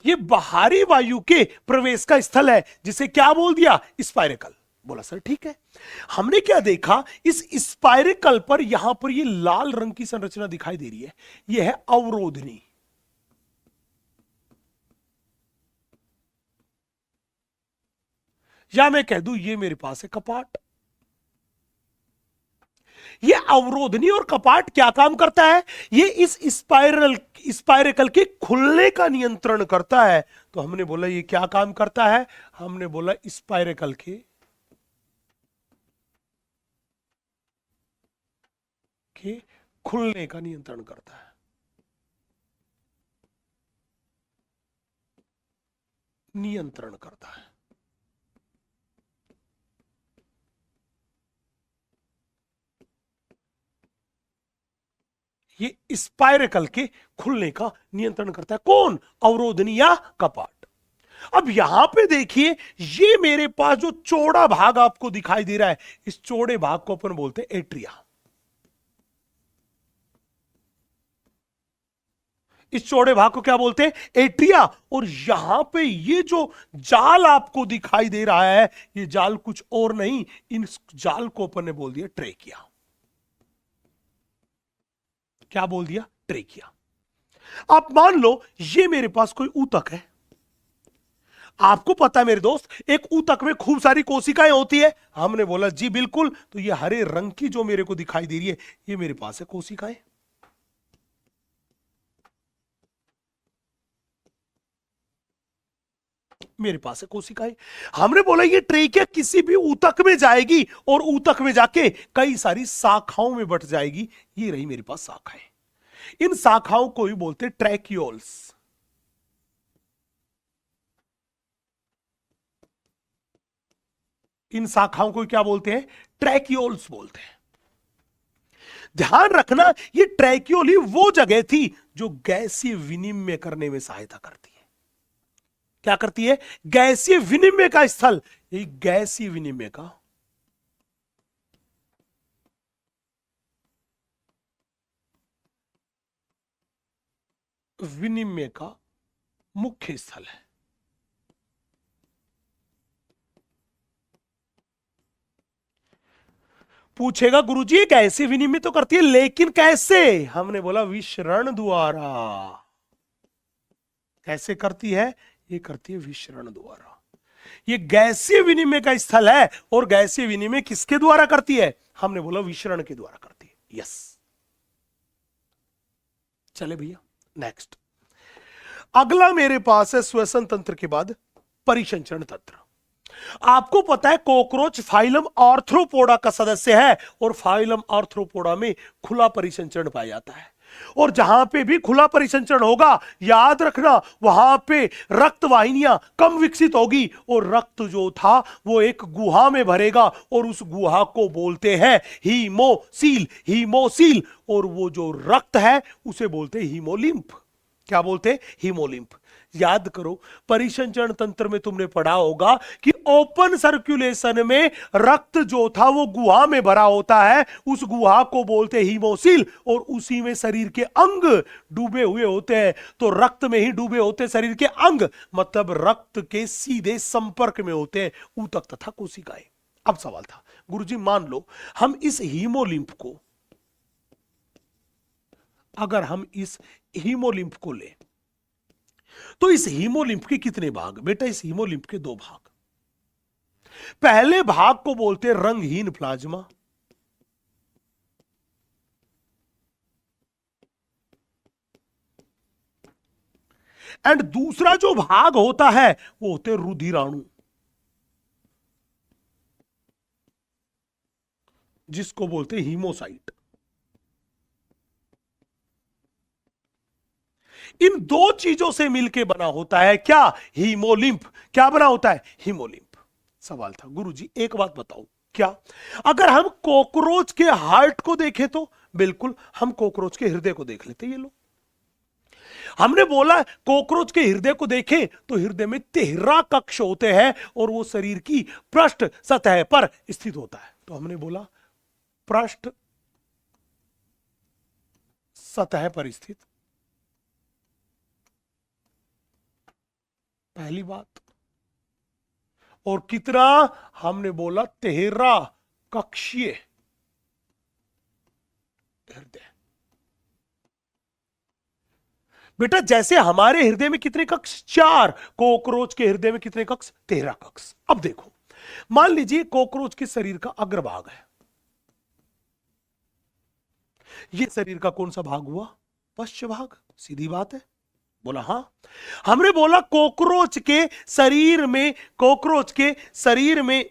ये बाहरी वायु के प्रवेश का स्थल है, जिसे क्या बोल दिया? स्पाइरेकल। बोला सर ठीक है। हमने क्या देखा, इस स्पाइरेकल पर यहां पर ये लाल रंग की संरचना दिखाई दे रही है, ये है अवरोधनी। या मैं कह दूं ये मेरे पास है कपाट। ये अवरोधनी और कपाट क्या काम करता है? ये इस स्पाइरेकल के खुलने का नियंत्रण करता है। तो हमने बोला ये क्या काम करता है? हमने बोला स्पाइरेकल के खुलने का नियंत्रण करता है। नियंत्रण करता है। ये स्पाइरेकल के खुलने का नियंत्रण करता है। कौन? अवरोधनी या कपाट। अब यहां पे देखिए, ये मेरे पास जो चौड़ा भाग आपको दिखाई दे रहा है, इस चौड़े भाग को अपन बोलते हैं एट्रिया। इस चौड़े भाग को क्या बोलते हैं? एट्रिया। और यहां पे ये जो जाल आपको दिखाई दे रहा है, ये जाल कुछ और नहीं, इन जाल को अपन ने बोल दिया ट्रेकिया। क्या बोल दिया? ट्रेकिया। आप मान लो ये मेरे पास कोई ऊतक है। आपको पता है मेरे दोस्त, एक ऊतक में खूब सारी कोशिकाएं होती है। हमने बोला जी बिल्कुल। तो ये हरे रंग की जो मेरे को दिखाई दे रही है, ये मेरे पास है कोशिकाएं। मेरे पास है कोशिकाएं। हमने बोला ये ट्रेकिया किसी भी ऊतक में जाएगी और ऊतक में जाके कई सारी शाखाओं में बट जाएगी। ये रही मेरे पास शाखाएं। इन शाखाओं को ही बोलते हैं ट्रैक्यूल्स। इन शाखाओं को क्या बोलते हैं? ट्रैक्यूल्स बोलते हैं। ध्यान रखना, ये ट्रैक्यूल ही वो जगह थी जो गैसीय विनिमय करने में सहायता करती है। क्या करती है? गैसीय विनिमय का स्थल। ये गैसीय विनिमय का मुख्य स्थल है। पूछेगा गुरुजी ये गैसीय विनिमय तो करती है, लेकिन कैसे? हमने बोला विशरण द्वारा। कैसे करती है? ये करती है विशरण द्वारा। ये गैसीय विनिमय का स्थल है, और गैसीय विनिमय किसके द्वारा करती है? हमने बोला विशरण के द्वारा करती है। यस, चले भैया नेक्स्ट। अगला मेरे पास है श्वसन तंत्र के बाद परिसंचरण तंत्र। आपको पता है कॉकरोच फाइलम आर्थ्रोपोडा का सदस्य है, और फाइलम आर्थ्रोपोडा में खुला परिसंचरण पाया जाता है। और जहां पे भी खुला परिसंचरण होगा, याद रखना वहां पे रक्त वाहिनियां कम विकसित होगी, और रक्त जो था वो एक गुहा में भरेगा, और उस गुहा को बोलते हैं हीमोसील। हीमोसील। और वो जो रक्त है उसे बोलते हैं हीमोलिम्फ। क्या बोलते हैं? हीमोलिम्फ। याद करो, परिसंचरण तंत्र में तुमने पढ़ा होगा कि ओपन सर्कुलेशन में रक्त जो था वो गुहा में भरा होता है, उस गुहा को बोलते हैं हीमोसील, और उसी में शरीर के अंग डूबे हुए होते हैं। तो रक्त में ही डूबे होते शरीर के अंग, मतलब रक्त के सीधे संपर्क में होते हैं ऊतक तथा कोशिकाएं। अब सवाल था, गुरुजी मान लो हम इस हीमोलिम्फ को, अगर हम इस हीमोलिम्फ को ले, तो इस हीमोलिम्फ के कितने भाग? बेटा इस हीमोलिम्फ के दो भाग। पहले भाग को बोलते हैं रंगहीन प्लाज्मा, एंड दूसरा जो भाग होता है वो होते हैं रुधिराणु, जिसको बोलते हैं हीमोसाइट। इन दो चीजों से मिलकर बना होता है क्या? हीमोलिम्फ। क्या बना होता है? हीमोलिम्फ। सवाल था गुरुजी एक बात बताओ, क्या अगर हम कॉकरोच के हार्ट को देखें तो? बिल्कुल, हम कॉकरोच के हृदय को देख लेते। ये लो, हमने बोला कॉकरोच के हृदय को देखें तो हृदय में 13 कक्ष होते हैं, और वो शरीर की पृष्ठ सतह पर स्थित होता है। तो हमने बोला पृष्ठ सतह पर स्थित, पहली बात। और कितना? हमने बोला 13 कक्षीय हृदय। बेटा जैसे हमारे हृदय में कितने कक्ष? 4। कॉकरोच के हृदय में कितने कक्ष? 13 कक्ष। अब देखो, मान लीजिए कॉकरोच के शरीर का अग्रभाग है। ये शरीर का कौन सा भाग हुआ? पश्च भाग। सीधी बात है। बोला हां। हमने बोला कॉकरोच के शरीर में, कॉकरोच के शरीर में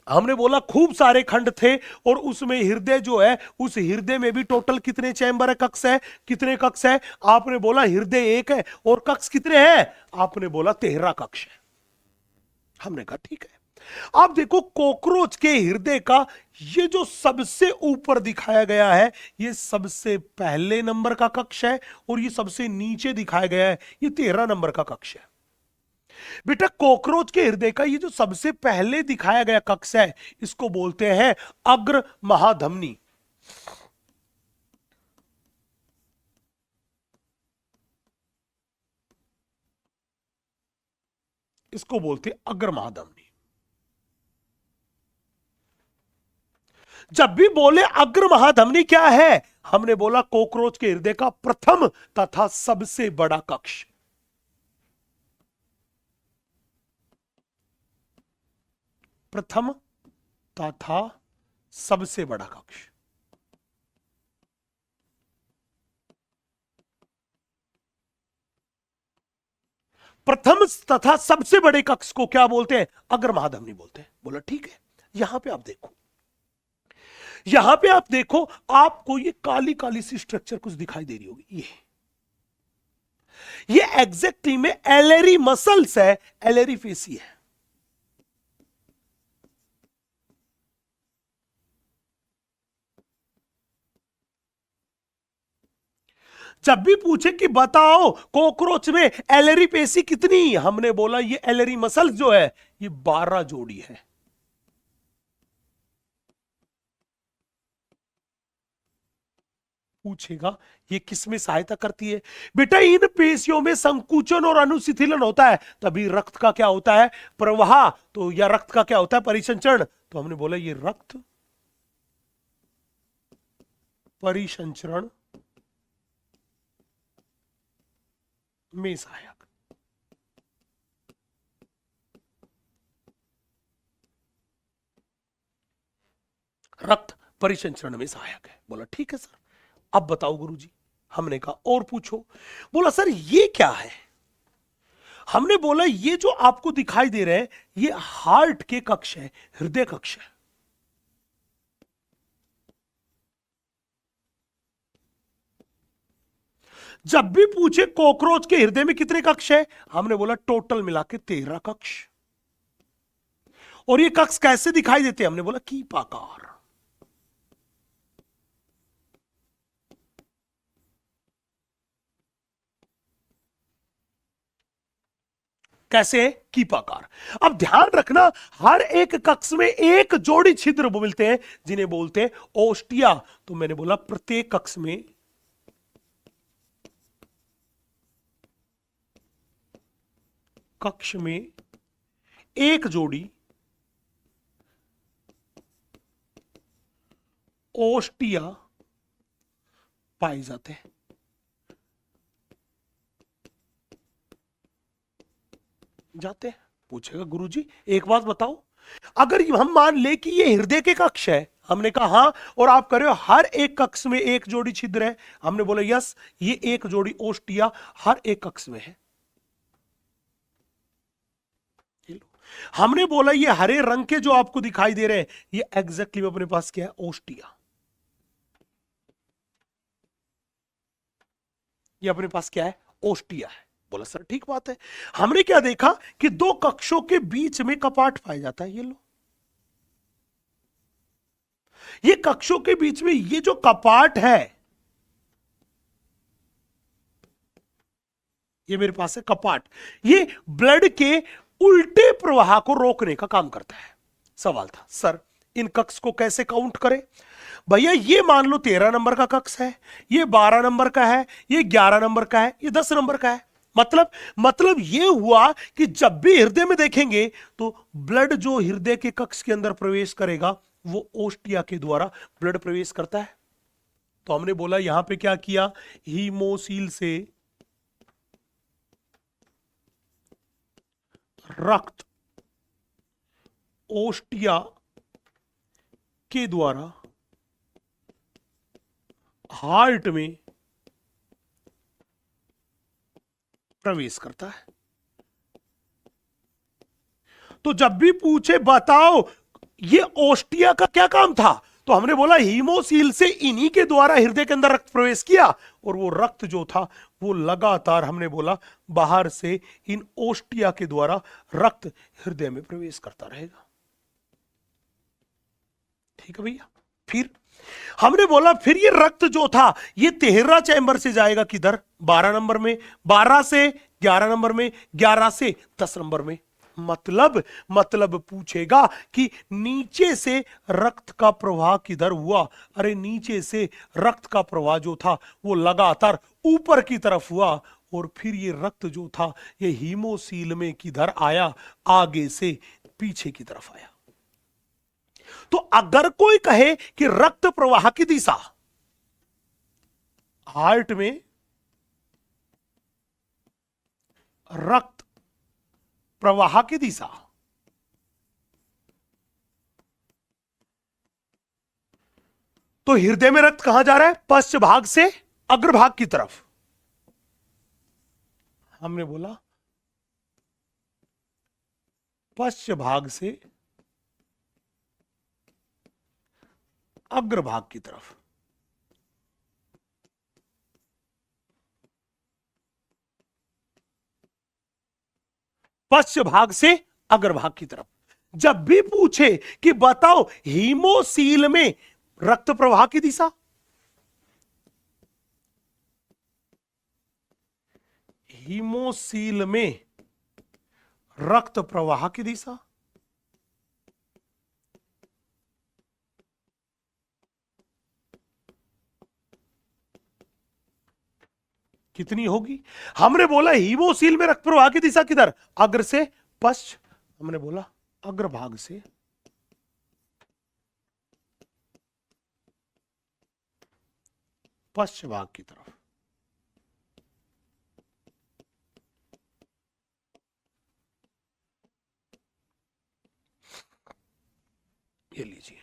हमने बोला खूब सारे खंड थे, और उसमें हृदय जो है, उस हृदय में भी टोटल कितने चैम्बर है, कक्ष है? कितने कक्ष है? आपने बोला हृदय एक है, और कक्ष कितने हैं? आपने बोला 13 कक्ष है। हमने कहा ठीक है। अब देखो कॉकरोच के हृदय का ये जो सबसे ऊपर दिखाया गया है, ये सबसे पहले नंबर का कक्ष है, और ये सबसे नीचे दिखाया गया है, ये 13 नंबर का कक्ष है। बेटा कॉकरोच के हृदय का ये जो सबसे पहले दिखाया गया कक्ष है, इसको बोलते हैं अग्र महाधमनी। इसको बोलते अग्र महाधमनी। जब भी बोले अग्र महाधमनी क्या है, हमने बोला कॉकरोच के हृदय का प्रथम तथा सबसे बड़ा कक्ष। प्रथम तथा सबसे बड़ा कक्ष। प्रथम तथा सबसे बड़े कक्ष को क्या बोलते हैं? अग्र महाधमनी बोलते हैं। बोला ठीक है। यहां पे आप देखो, यहां पे आप देखो, आपको ये काली काली सी स्ट्रक्चर कुछ दिखाई दे रही होगी। ये एग्जैक्टली में एलेरी मसल्स है, एलेरी फेसी है। जब भी पूछे कि बताओ कॉकरोच में एलेरी पेशी कितनी, हमने बोला ये एलेरी मसल्स जो है ये 12 जोड़ी है। पूछेगा ये किस में सहायता करती है? बेटा इन पेशियों में संकुचन और अनुशिथिलन होता है, तभी रक्त का क्या होता है? प्रवाह। तो या रक्त का क्या होता है? परिसंचरण। तो हमने बोला ये रक्त परिसंचरण में सहायक। रक्त परिसंचरण में सहायक है। बोला ठीक है सर, अब बताओ गुरुजी। हमने कहा और पूछो। बोला सर ये क्या है? हमने बोला ये जो आपको दिखाई दे रहे हैं ये हार्ट के कक्ष है, हृदय कक्ष है। जब भी पूछे कॉकरोच के हृदय में कितने कक्ष है, हमने बोला टोटल मिला के 13 कक्ष। और ये कक्ष कैसे दिखाई देते हैं? हमने बोला कीपाकार। कैसे? कीपाकार। अब ध्यान रखना, हर एक कक्ष में एक जोड़ी छिद्र मिलते हैं जिन्हें बोलते हैं ओस्टिया। तो मैंने बोला प्रत्येक कक्ष में एक जोड़ी ओस्टिया पाए जाते हैं। जाते हैं। पूछेगा गुरुजी एक बात बताओ, अगर हम मान ले कि ये हृदय के कक्ष है, हमने कहा हां, और आप कह रहे हो हर एक कक्ष में एक जोड़ी छिद्र है, हमने बोला यस, ये एक जोड़ी ओस्टिया हर एक कक्ष में है। हमने बोला ये हरे रंग के जो आपको दिखाई दे रहे हैं ये एग्जैक्टली अपने पास क्या है? ओस्टिया। ये अपने पास क्या है? ओस्टिया है। बोला सर ठीक बात है। हमने क्या देखा कि दो कक्षों के बीच में कपाट पाया जाता है। ये लो, ये कक्षों के बीच में ये जो कपाट है, ये मेरे पास है कपाट। ये ब्लड के उल्टे प्रवाह को रोकने का काम करता है। सवाल था सर इन कक्ष को कैसे काउंट करें? भैया ये मान लो 13 नंबर का कक्ष है, ये 12 नंबर का है, ये 11 नंबर का है, ये 10 नंबर का है। मतलब ये हुआ कि जब भी हृदय में देखेंगे तो ब्लड जो हृदय के कक्ष के अंदर प्रवेश करेगा वो ओस्टिया के द्वारा ब्लड प्रवेश करता है। तो हमने बोला यहां पे क्या किया? हीमोसील से रक्त ओस्टिया के द्वारा हार्ट में प्रवेश करता है। तो जब भी पूछे बताओ ये ओस्टिया का क्या काम था, तो हमने बोला हीमोसील से इन्हीं के द्वारा हृदय के अंदर रक्त प्रवेश किया, और वो रक्त जो था वो लगातार हमने बोला बाहर से इन ओस्टिया के द्वारा रक्त हृदय में प्रवेश करता रहेगा। ठीक है भैया। फिर हमने बोला फिर ये रक्त जो था ये 13 चैम्बर से जाएगा किधर? 12 नंबर में, 12 से 11 नंबर में, 11 से 10 नंबर में। मतलब पूछेगा कि नीचे से रक्त का प्रवाह किधर हुआ? अरे नीचे से रक्त का प्रवाह जो था वो लगातार ऊपर की तरफ हुआ, और फिर ये रक्त जो था ये हीमोसील में किधर आया, आगे से पीछे की तरफ आया। तो अगर कोई कहे कि रक्त प्रवाह की दिशा, हार्ट में रक्त प्रवाह की दिशा, तो हृदय में रक्त कहां जा रहा है, पश्च भाग से अग्रभाग की तरफ। हमने बोला पश्च भाग से अग्रभाग की तरफ। पश्च भाग से अग्रभाग की तरफ। जब भी पूछे कि बताओ हीमोसील में रक्त प्रवाह की दिशा, हीमोसील में रक्त प्रवाह की दिशा, कितनी होगी? हमने बोला हीमोसील में रक्त प्रवाह की दिशा किधर, अग्र से पश्च, हमने बोला अग्रभाग से पश्च भाग की तरफ। ये लीजिए,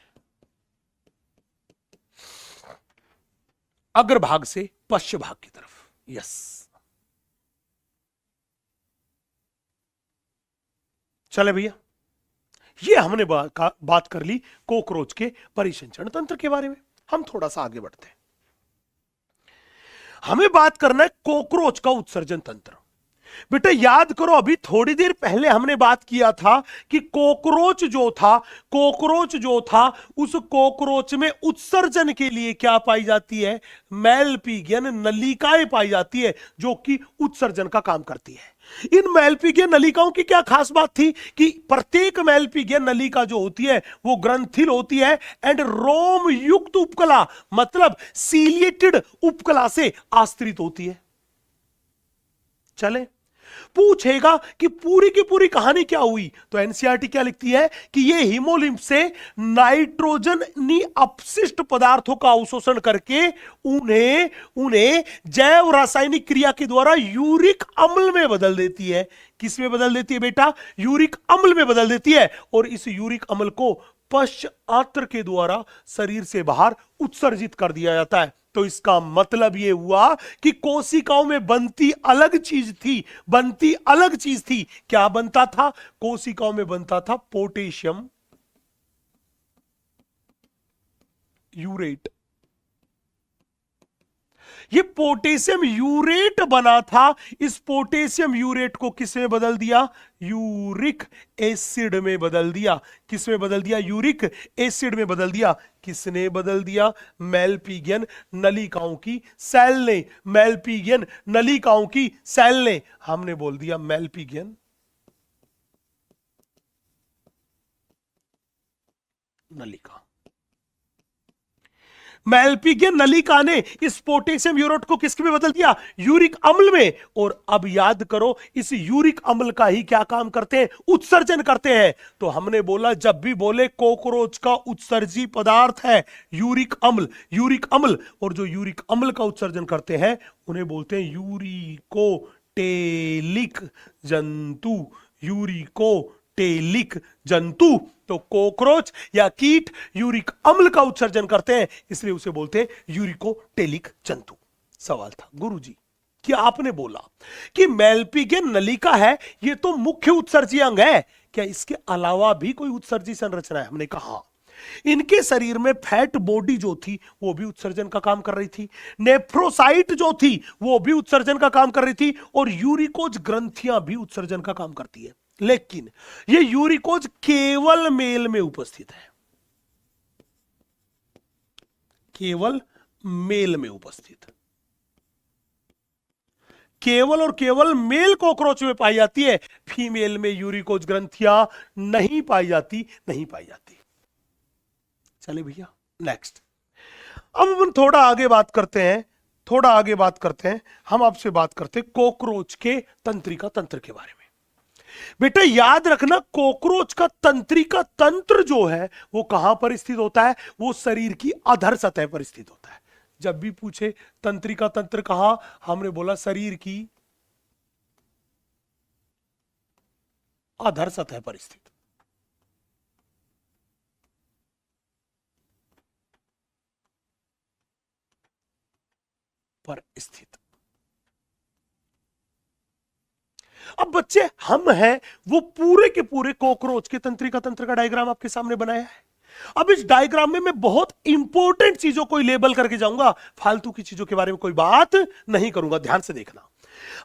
अग्रभाग से पश्च भाग की तरफ। यस, चले भैया, ये हमने बात कर ली कोकरोच के परिसंचरण तंत्र के बारे में। हम थोड़ा सा आगे बढ़ते हैं, हमें बात करना है कोकरोच का उत्सर्जन तंत्र। बेटा याद करो, अभी थोड़ी देर पहले हमने बात किया था कि कोकरोच जो था उस कोकरोच में उत्सर्जन के लिए क्या पाई जाती है, मैलपीगियन नलिकाएं पाई जाती है, जो कि उत्सर्जन का काम करती है। इन मैलपीगियन नलिकाओं की क्या खास बात थी कि प्रत्येक मैलपीगियन नलिका जो होती है वो ग्रंथिल होती है एंड रोम युक्त उपकला, मतलब सीलिएटेड उपकला से आश्रित होती है। चले, पूछेगा कि पूरी की पूरी कहानी क्या हुई, तो एनसीईआरटी क्या लिखती है कि ये हीमोलिम्फ से नाइट्रोजन अपशिष्ट पदार्थों का अवशोषण करके उन्हें जैव रासायनिक क्रिया के द्वारा यूरिक अम्ल में बदल देती है। किस में बदल देती है बेटा, यूरिक अम्ल में बदल देती है, और इस यूरिक अम्ल को पश्चात्र के द्वारा शरीर से बाहर उत्सर्जित कर दिया जाता है। तो इसका मतलब यह हुआ कि कोशिकाओं में बनती अलग चीज थी। क्या बनता था? कोशिकाओं में बनता था पोटेशियम यूरेट। ये पोटेशियम यूरेट बना था, इस पोटेशियम यूरेट को किस में बदल दिया, यूरिक एसिड में बदल दिया। किस में बदल दिया? यूरिक एसिड में बदल दिया। किसने बदल दिया? मैलपीगियन नलिकाओं की सेल ने, मैलपीगियन नलिकाओं की सेल ने। हमने बोल दिया मैलपीगियन नलिका। मैलपीगियन नलिका ने इस पोटेशियम यूरेट को किसके में बदल दिया? यूरिक अम्ल में। और अब याद करो, इस यूरिक अम्ल का ही क्या काम करते हैं? उत्सर्जन करते हैं। तो हमने बोला, जब भी बोले कोकरोच का उत्सर्जी पदार्थ है यूरिक अम्ल, और जो यूरिक अम्ल का उत्सर्जन करते हैं उन्हें बोलते हैं यूरिकोटेलिक जंतु। तो कोकरोच या कीट यूरिक अम्ल का उत्सर्जन करते हैं, इसलिए उसे बोलते हैं यूरिकोटेलिक जंतु। सवाल था, गुरुजी कि आपने बोला कि मैलपीगियन नलिका है, यह तो मुख्य उत्सर्जी अंग है, क्या इसके अलावा भी कोई उत्सर्जी संरचना है? हमने कहा इनके शरीर में फैट बॉडी जो थी वो भी उत्सर्जन का काम कर रही थी, नेफ्रोसाइट जो थी वो भी उत्सर्जन का काम कर रही थी, और यूरिकोज ग्रंथियां भी उत्सर्जन का काम करती है। लेकिन ये यूरिकोज केवल मेल में उपस्थित है, केवल मेल में उपस्थित, केवल और केवल मेल कॉकरोच में पाई जाती है। फीमेल में यूरिकोज ग्रंथियां नहीं पाई जाती। चले भैया नेक्स्ट, अब हम थोड़ा आगे बात करते हैं। थोड़ा आगे बात करते हैं। हम आपसे बात करते हैं कॉकरोच के तंत्रिका तंत्र के बारे में। बेटा याद रखना, कॉकरोच का तंत्रिका तंत्र जो है वो कहां पर स्थित होता है? वो शरीर की अधर सतह पर स्थित होता है। जब भी पूछे तंत्रिका तंत्र कहां, हमने बोला शरीर की अधर सतह पर स्थित। पर स्थित। अब बच्चे हम हैं वो पूरे के पूरे कॉकरोच के तंत्रिका तंत्र का डायग्राम आपके सामने बनाया है। अब इस डायग्राम में मैं बहुत इंपॉर्टेंट चीजों को लेबल करके जाऊंगा, फालतू की चीजों के बारे में कोई बात नहीं करूंगा। ध्यान से देखना।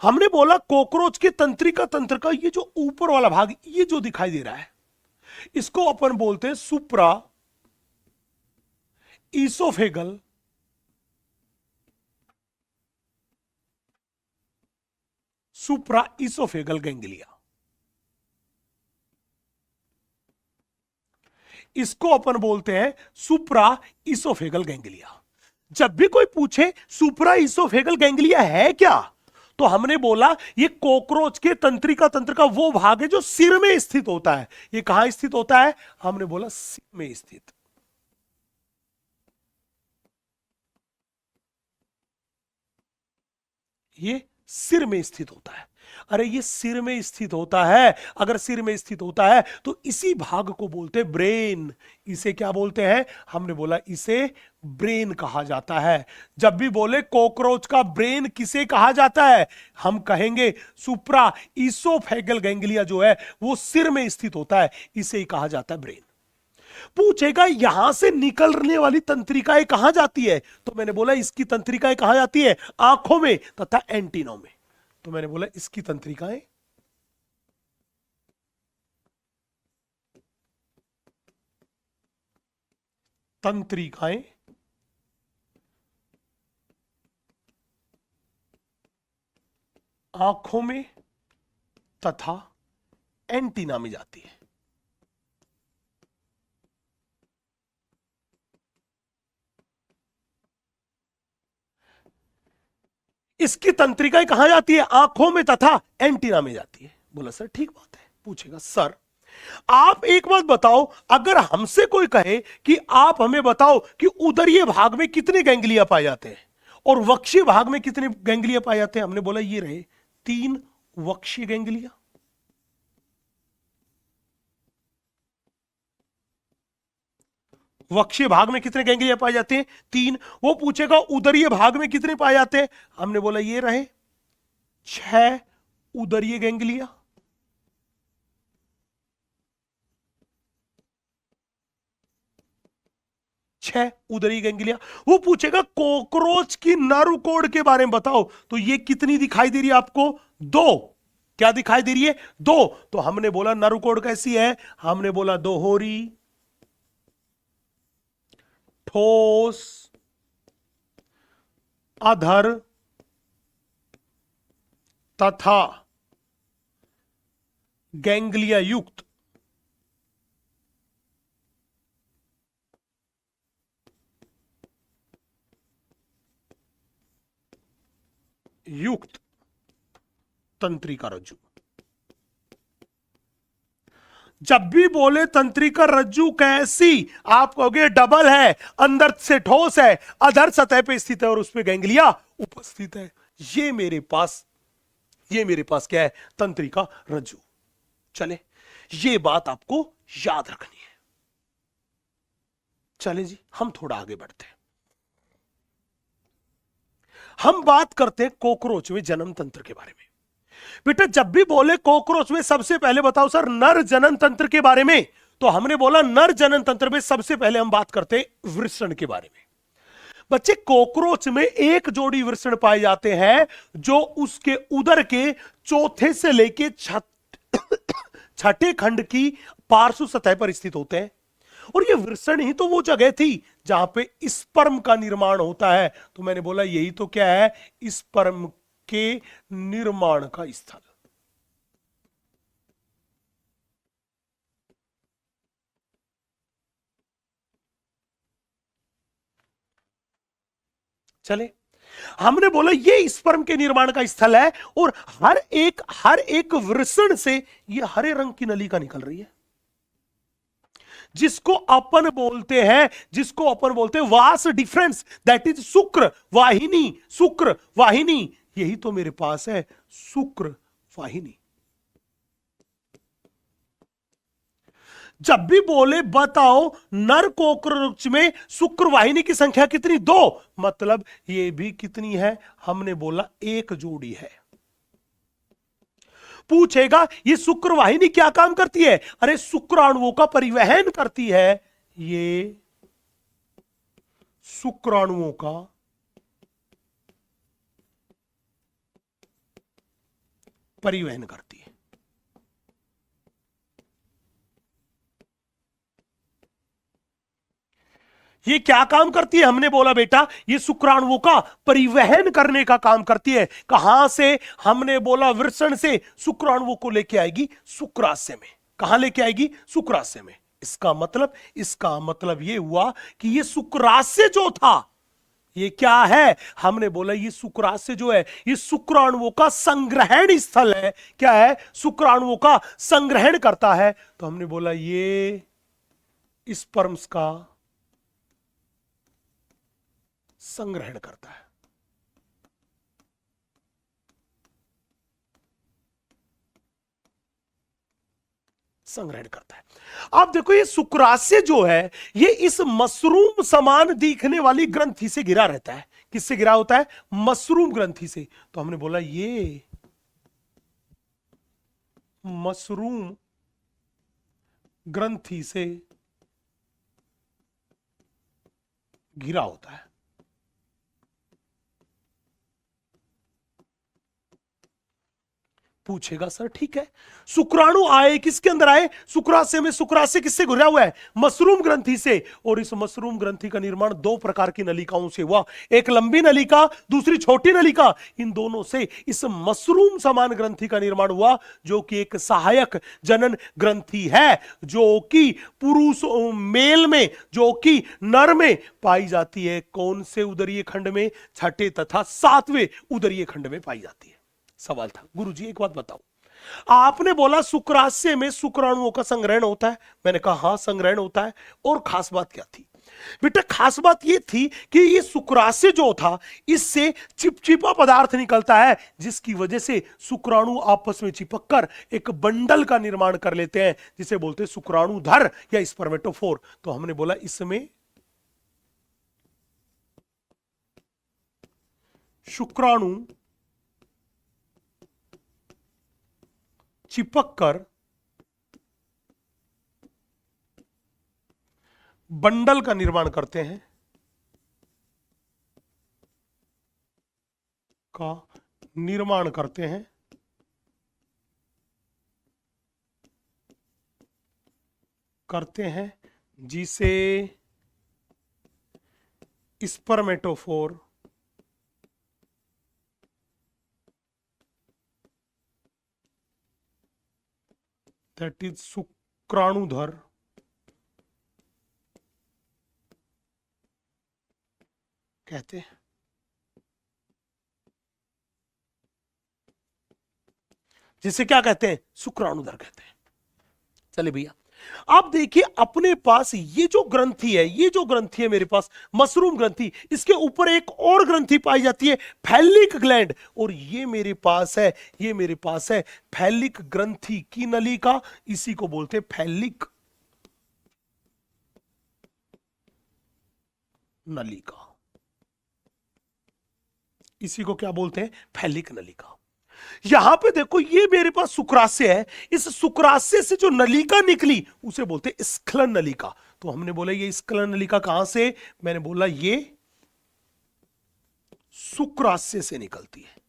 हमने बोला कॉकरोच के तंत्रिका तंत्र का ये जो ऊपर वाला भाग, ये जो दिखाई दे रहा है, इसको अपन बोलते हैं सुप्रा ईसोफेगल सुप्रा ईसोफेगल गैंग्लिया। इसको अपन बोलते हैं सुप्रा ईसोफेगल गैंग्लिया। जब भी कोई पूछे सुप्रा ईसोफेगल गैंग्लिया है क्या, तो हमने बोला ये कॉकरोच के तंत्रिका तंत्र का वो भाग है जो सिर में स्थित होता है। ये कहां स्थित होता है? हमने बोला सिर में स्थित। ये सिर में स्थित होता है। अरे ये सिर में स्थित होता है, अगर सिर में स्थित होता है तो इसी भाग को बोलते हैं ब्रेन। इसे क्या बोलते हैं? हमने बोला इसे ब्रेन कहा जाता है। जब भी बोले कॉकरोच का ब्रेन किसे कहा जाता है, हम कहेंगे सुप्रा ईसोफेगल गैंग्लिया जो है वो सिर में स्थित होता है, इसे ही कहा जाता है ब्रेन। पूछेगा यहां से निकलने वाली तंत्रिकाएं कहां जाती है, तो मैंने बोला इसकी तंत्रिकाएं कहां जाती है? आंखों में तथा एंटीनों में। तो मैंने बोला इसकी तंत्रिकाएं तंत्रिकाएं आंखों में तथा एंटीना में जाती है। इसकी तंत्रिकाएं कहां जाती है? आंखों में तथा एंटीना में जाती है। बोला सर ठीक बात है। पूछेगा सर आप एक बात बताओ, अगर हमसे कोई कहे कि आप हमें बताओ कि उदरीय भाग में कितने गैंग्लिया पाए जाते हैं और वक्षीय भाग में कितने गैंग्लिया पाए जाते हैं, हमने बोला ये रहे 3 वक्षीय गैंग्लिया। वक्षीय भाग में कितने गैंग्लिया पाए जाते हैं? 3। वो पूछेगा उदरीय भाग में कितने पाए जाते हैं, हमने बोला ये रहे 6 उदरीय गैंग्लिया। छह उदरी गैंग्लिया। वो पूछेगा कॉकरोच की नर्व कोड के बारे में बताओ, तो ये कितनी दिखाई दे रही है आपको? 2। क्या दिखाई दे रही है? 2। तो हमने बोला नर्व कोड कैसी है? हमने बोला दोहरी, ठोस, अधर तथा गैंग्लिया युक्त। युक्त तंत्रिका रज्जु। जब भी बोले तंत्रिका रज्जु कैसी, आप कहोगे डबल है, अंदर से ठोस है, अधर सतह पे स्थित है और उस पे गैंग्लिया उपस्थित है। ये मेरे पास क्या है? तंत्रिका रज्जु। चले, ये बात आपको याद रखनी है। चले जी, हम थोड़ा आगे बढ़ते हैं। हम बात करते हैं कॉकरोच में जन्म तंत्र के बारे में। बेटा जब भी बोले कॉकरोच में, सबसे पहले बताओ सर नर जनन तंत्र के बारे में, तो हमने बोला नर जनन तंत्र में सबसे पहले हम बात करते हैं वृषण के बारे में। बच्चे कॉकरोच में एक जोड़ी वृषण पाए जाते हैं जो उसके उदर के चौथे से लेके छठे खंड की पार्श्व सतह पर स्थित होते हैं। और ये वृषण ही तो वो जगह थी जहां पे स्पर्म का निर्माण होता है। तो मैंने बोला यही तो क्या है? स्पर्म के निर्माण का स्थल। चले, हमने बोला ये स्पर्म के निर्माण का स्थल है, और हर एक वृषण से ये हरे रंग की नलिका निकल रही है, जिसको अपन बोलते हैं वास डिफरेंस, दैट इज शुक्र वाहिनी। यही तो मेरे पास है, शुक्र वाहिनी। जब भी बोले बताओ नर कॉकरोच में शुक्र वाहिनी की संख्या कितनी, 2, मतलब ये भी कितनी है, हमने बोला एक जोड़ी है। पूछेगा ये शुक्र वाहिनी क्या काम करती है, अरे शुक्राणुओं का परिवहन करती है, ये शुक्राणुओं का परिवहन करती है। ये क्या काम करती है, हमने बोला बेटा ये शुक्राणुओं का परिवहन करने का काम करती है। कहां से, हमने बोला वृषण से शुक्राणुओं को लेके आएगी शुक्राशय में। कहां लेके आएगी, शुक्राशय में। इसका मतलब ये हुआ कि ये शुक्राशय जो था ये क्या है, हमने बोला ये शुक्राशय जो है ये शुक्राणुओं का संग्रहण स्थल है। क्या है, शुक्राणुओं का संग्रहण करता है। तो हमने बोला ये स्पर्म्स का संग्रहण करता है। संग्रहण करता है। आप देखो ये शुक्राशय जो है ये इस मशरूम समान दिखने वाली ग्रंथि से घिरा रहता है। किससे घिरा होता है, मशरूम ग्रंथि से। तो हमने बोला ये मशरूम ग्रंथि से घिरा होता है। पूछेगा सर ठीक है, शुक्राणु आए किसके अंदर आए, शुक्राशय में। शुक्राशय किससे घिरा हुआ है, मशरूम ग्रंथि से। और इस मशरूम ग्रंथि का निर्माण 2 प्रकार की नलिकाओं से हुआ, एक लंबी नलिका, दूसरी छोटी नलिका। इन दोनों से इस मशरूम समान ग्रंथि का निर्माण हुआ, जो कि एक सहायक जनन ग्रंथि है, जो कि पुरुष मेल में, जो कि नर में पाई जाती है। कौन से उदरीय खंड में, छठे तथा 7वें उदरीय खंड में पाई जाती है। सवाल था गुरुजी एक बात बताओ, आपने बोला शुक्राशय में शुक्राणुओं का संग्रहण होता है। मैंने कहा हां संग्रहण होता है। और खास बात क्या थी बेटा, खास बात यह थी कि ये शुक्राशय जो था इससे चिपचिपा पदार्थ निकलता है, जिसकी वजह से शुक्राणु आपस में चिपककर एक बंडल का निर्माण कर लेते हैं, जिसे बोलते हैं शुक्राणुधर या स्पर्मेटोफोर। तो हमने बोला इसमें शुक्राणु चिपककर बंडल का निर्माण करते हैं, जिसे स्पर्मेटोफोर दैट इज शुक्राणुधर कहते हैं। जिसे क्या कहते हैं, शुक्राणुधर कहते हैं। चलिए भैया आप देखिए अपने पास ये जो ग्रंथि है, मेरे पास मशरूम ग्रंथि, इसके ऊपर एक और ग्रंथि पाई जाती है फैलिक ग्लैंड। और ये मेरे पास है फैलिक ग्रंथि की नलिका, इसी को बोलते हैं फैलिक नलिका। इसी को क्या बोलते हैं, फैलिक नलिका। यहां पे देखो ये मेरे पास शुक्राशय है, इस शुक्राशय से जो नलिका निकली उसे बोलते हैं स्खलन नलिका। तो हमने बोला ये स्खलन नलिका कहां से, मैंने बोला ये शुक्राशय से निकलती है।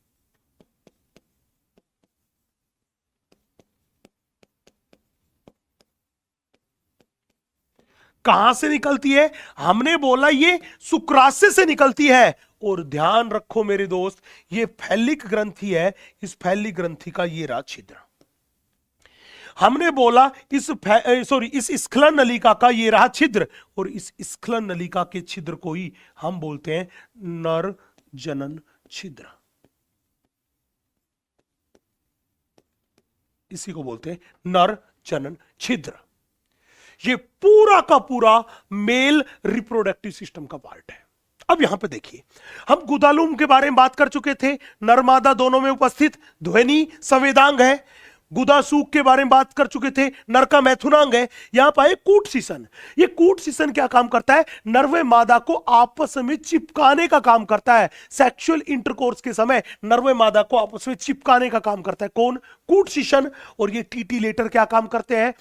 कहां से निकलती है, हमने बोला ये शुक्राशय से निकलती है। और ध्यान रखो मेरे दोस्त, ये फैलिक ग्रंथि है, इस फैलिक ग्रंथि का ये रहा छिद्र। हमने बोला इस स्खलन नलिका का ये रहा छिद्र, और इस स्खलन नलिका के छिद्र को ही हम बोलते हैं नर जनन छिद्र, इसी को बोलते हैं नर जनन छिद्र। ये पूरा का पूरा मेल रिप्रोडक्टिव सिस्टम का पार्ट है। अब यहां पे देखिए, हम गुदालूम के बारे में बात कर चुके थे, नर मादा दोनों में उपस्थित ध्वनि संवेदांग है। गुदासूक के बारे में बात कर चुके थे, नर का मैथुनांग है। यहां पर कूट सीसन, ये कूट सीसन क्या काम करता है? नर व मादा को आपस में चिपकाने का काम करता है। सेक्सुअल इंटरकोर्स के समय नर व मादा को आपस में चिपकाने का काम करता है कौन? कूट सीसन। और ये टीटीलेटर क्या काम करते हैं?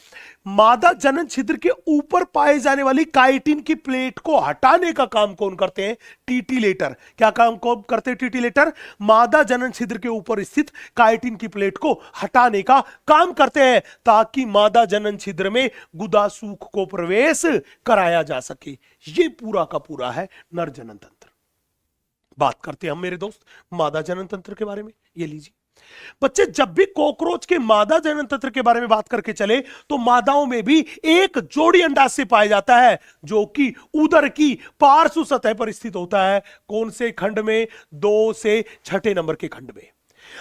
मादा जनन छिद्र के ऊपर पाए जाने वाली काइटिन की प्लेट को हटाने का काम कौन करते हैं? टीटीलेटर। क्या काम कौन करते हैं टीटीलेटर? मादा जनन छिद्र के ऊपर स्थित काइटिन की प्लेट को हटाने का काम करते हैं, ताकि मादा जनन छिद्र में गुदासूख को प्रवेश कराया जा सके। ये पूरा का पूरा है नर जनन तंत्र। बात करते हैं हम मेरे दोस्त मादा जनन तंत्र के बारे में। ये लीजिए बच्चे, जब भी कॉकरोच के मादा जनन तंत्र के बारे में बात करके चले तो मादाओं में भी एक जोड़ी अंडाशय पाया जाता है, जो कि उदर की पार्श्व सतह पर स्थित होता है। कौन से खंड में? 2 से 6 नंबर के खंड में।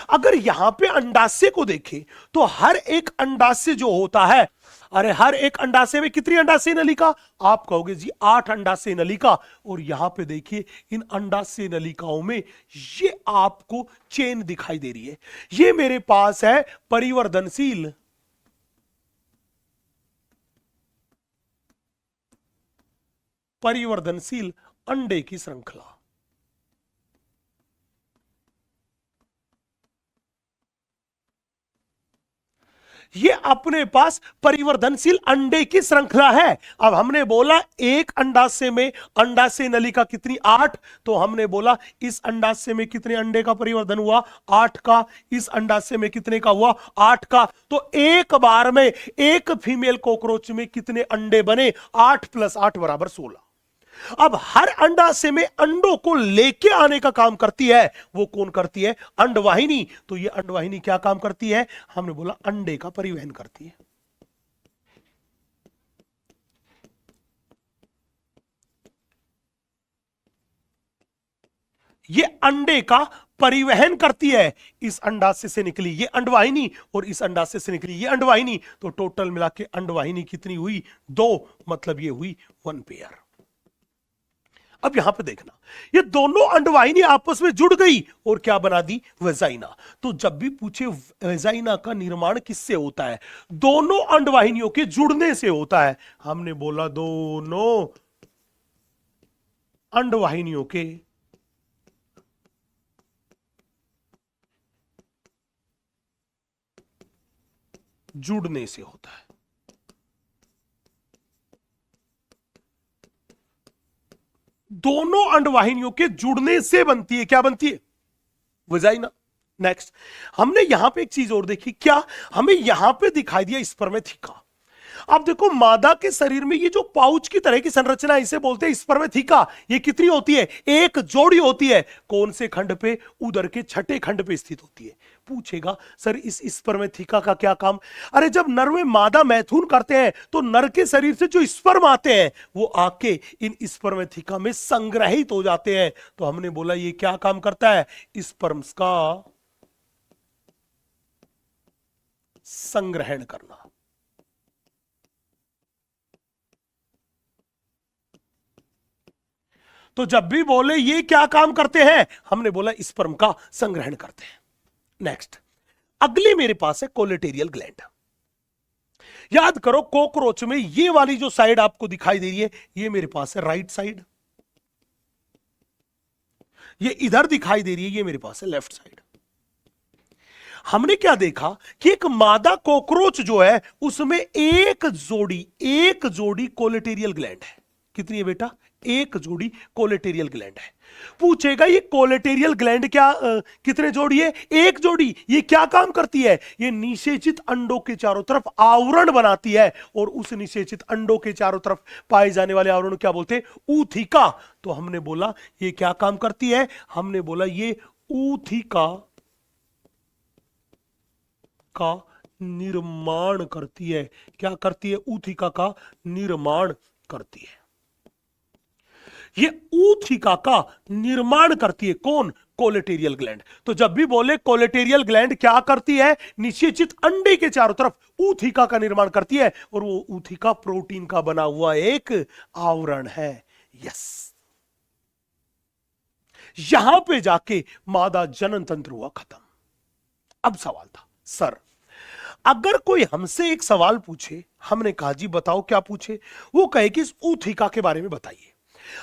अगर यहां पे अंडाशय को देखें तो हर एक अंडाशय जो होता है, अरे हर एक अंडाशय में कितनी अंडाशय नलिका? आप कहोगे जी 8 अंडाशय नलिका। और यहां पे देखिए, इन अंडाशय नलिकाओं में ये आपको चेन दिखाई दे रही है। ये मेरे पास है परिवर्धनशील अंडे की श्रृंखला। ये अपने पास परिवर्धनशील अंडे की श्रृंखला है। अब हमने बोला एक अंडाशय में अंडाशय नलिका कितनी? 8। तो हमने बोला इस अंडाशय में कितने अंडे का परिवर्धन हुआ? 8 का। इस अंडाशय में कितने का हुआ? 8 का। तो एक बार में एक फीमेल कॉकरोच में कितने अंडे बने? 8 + 8 = 16। अब हर अंडाशय में अंडों को लेके आने का काम करती है, वो कौन करती है? अंडवाहिनी। तो ये अंडवाहिनी क्या काम करती है? हमने बोला अंडे का परिवहन करती है। ये अंडे का परिवहन करती है। इस अंडाशय से निकली ये अंडवाहिनी और इस अंडाशय से निकली ये अंडवाहिनी। तो टोटल मिला के अंडवाहिनी कितनी हुई? 2। मतलब ये हुई 1 पेयर। अब यहां पे देखना, ये दोनों अंडवाहिनी आपस में जुड़ गई और क्या बना दी? वेजाइना। तो जब भी पूछे वेजाइना का निर्माण किससे होता है? दोनों अंडवाहिनियों के जुड़ने से होता है। हमने बोला दोनों अंडवाहिनियों के जुड़ने से होता है। दोनों अंडवाहिनियों के जुड़ने से बनती है, क्या बनती है? वजाइना। नेक्स्ट, हमने यहां पे एक चीज और देखी, क्या हमें यहां पे दिखाई दिया स्पर्मेथिका। अब देखो, मादा के शरीर में ये जो पाउच की तरह की संरचना, इसे बोलते हैं स्पर्मेथिका। ये कितनी होती है? एक जोड़ी होती है। कौन से खंड पे? उदर के 6ठे खंड पे स्थित होती है। पूछेगा सर इस स्पर्मेथिका का क्या काम? अरे जब नर व मादा मैथुन करते हैं तो नर के शरीर से जो स्पर्म आते हैं वो आके इन स्पर्मेथिका में संग्रहित हो जाते हैं। तो हमने बोला ये क्या काम करता है? स्पर्म्स का संग्रहण करना। तो जब भी बोले ये क्या काम करते हैं, हमने बोला स्पर्म का संग्रहण करते हैं। नेक्स्ट, अगले मेरे पास है कोलेटेरियल ग्लैंड। याद करो, कॉकरोच में ये वाली जो साइड आपको दिखाई दे रही है, ये मेरे पास है राइट साइड। ये इधर दिखाई दे रही है, ये मेरे पास है लेफ्ट साइड। हमने क्या देखा कि एक मादा कॉकरोच जो है उसमें एक जोड़ी कोलेटेरियल ग्लैंड है। कितनी है बेटा? एक जोड़ी कोलेटेरियल ग्लैंड है। पूछेगा ये कोलेटेरियल ग्लैंड क्या कितने जोड़ी है? एक जोड़ी। ये क्या काम करती है? ये निषेचित अंडों के चारों तरफ आवरण बनाती है, और उस निषेचित अंडों के चारों तरफ पाए जाने वाले आवरण क्या बोलते हैं? ऊथिका। तो हमने बोला ये क्या काम करती है? हमने बोला ये ऊथिका का निर्माण करती है। क्या करती है? ऊथिका का निर्माण करती है। ये ऊथिका का निर्माण करती है कौन? कोलेटेरियल ग्लैंड। तो जब भी बोले कोलेटेरियल ग्लैंड क्या करती है? निषेचित अंडे के चारों तरफ ऊथिका का निर्माण करती है, और वो ऊथिका प्रोटीन का बना हुआ एक आवरण है। यस, यहां पे जाके मादा जनन तंत्र हुआ खत्म। अब सवाल था, सर अगर कोई हमसे एक सवाल पूछे, हमने कहा जी बताओ क्या पूछे, वो कहे कि इस ऊथिका के बारे में बताइए।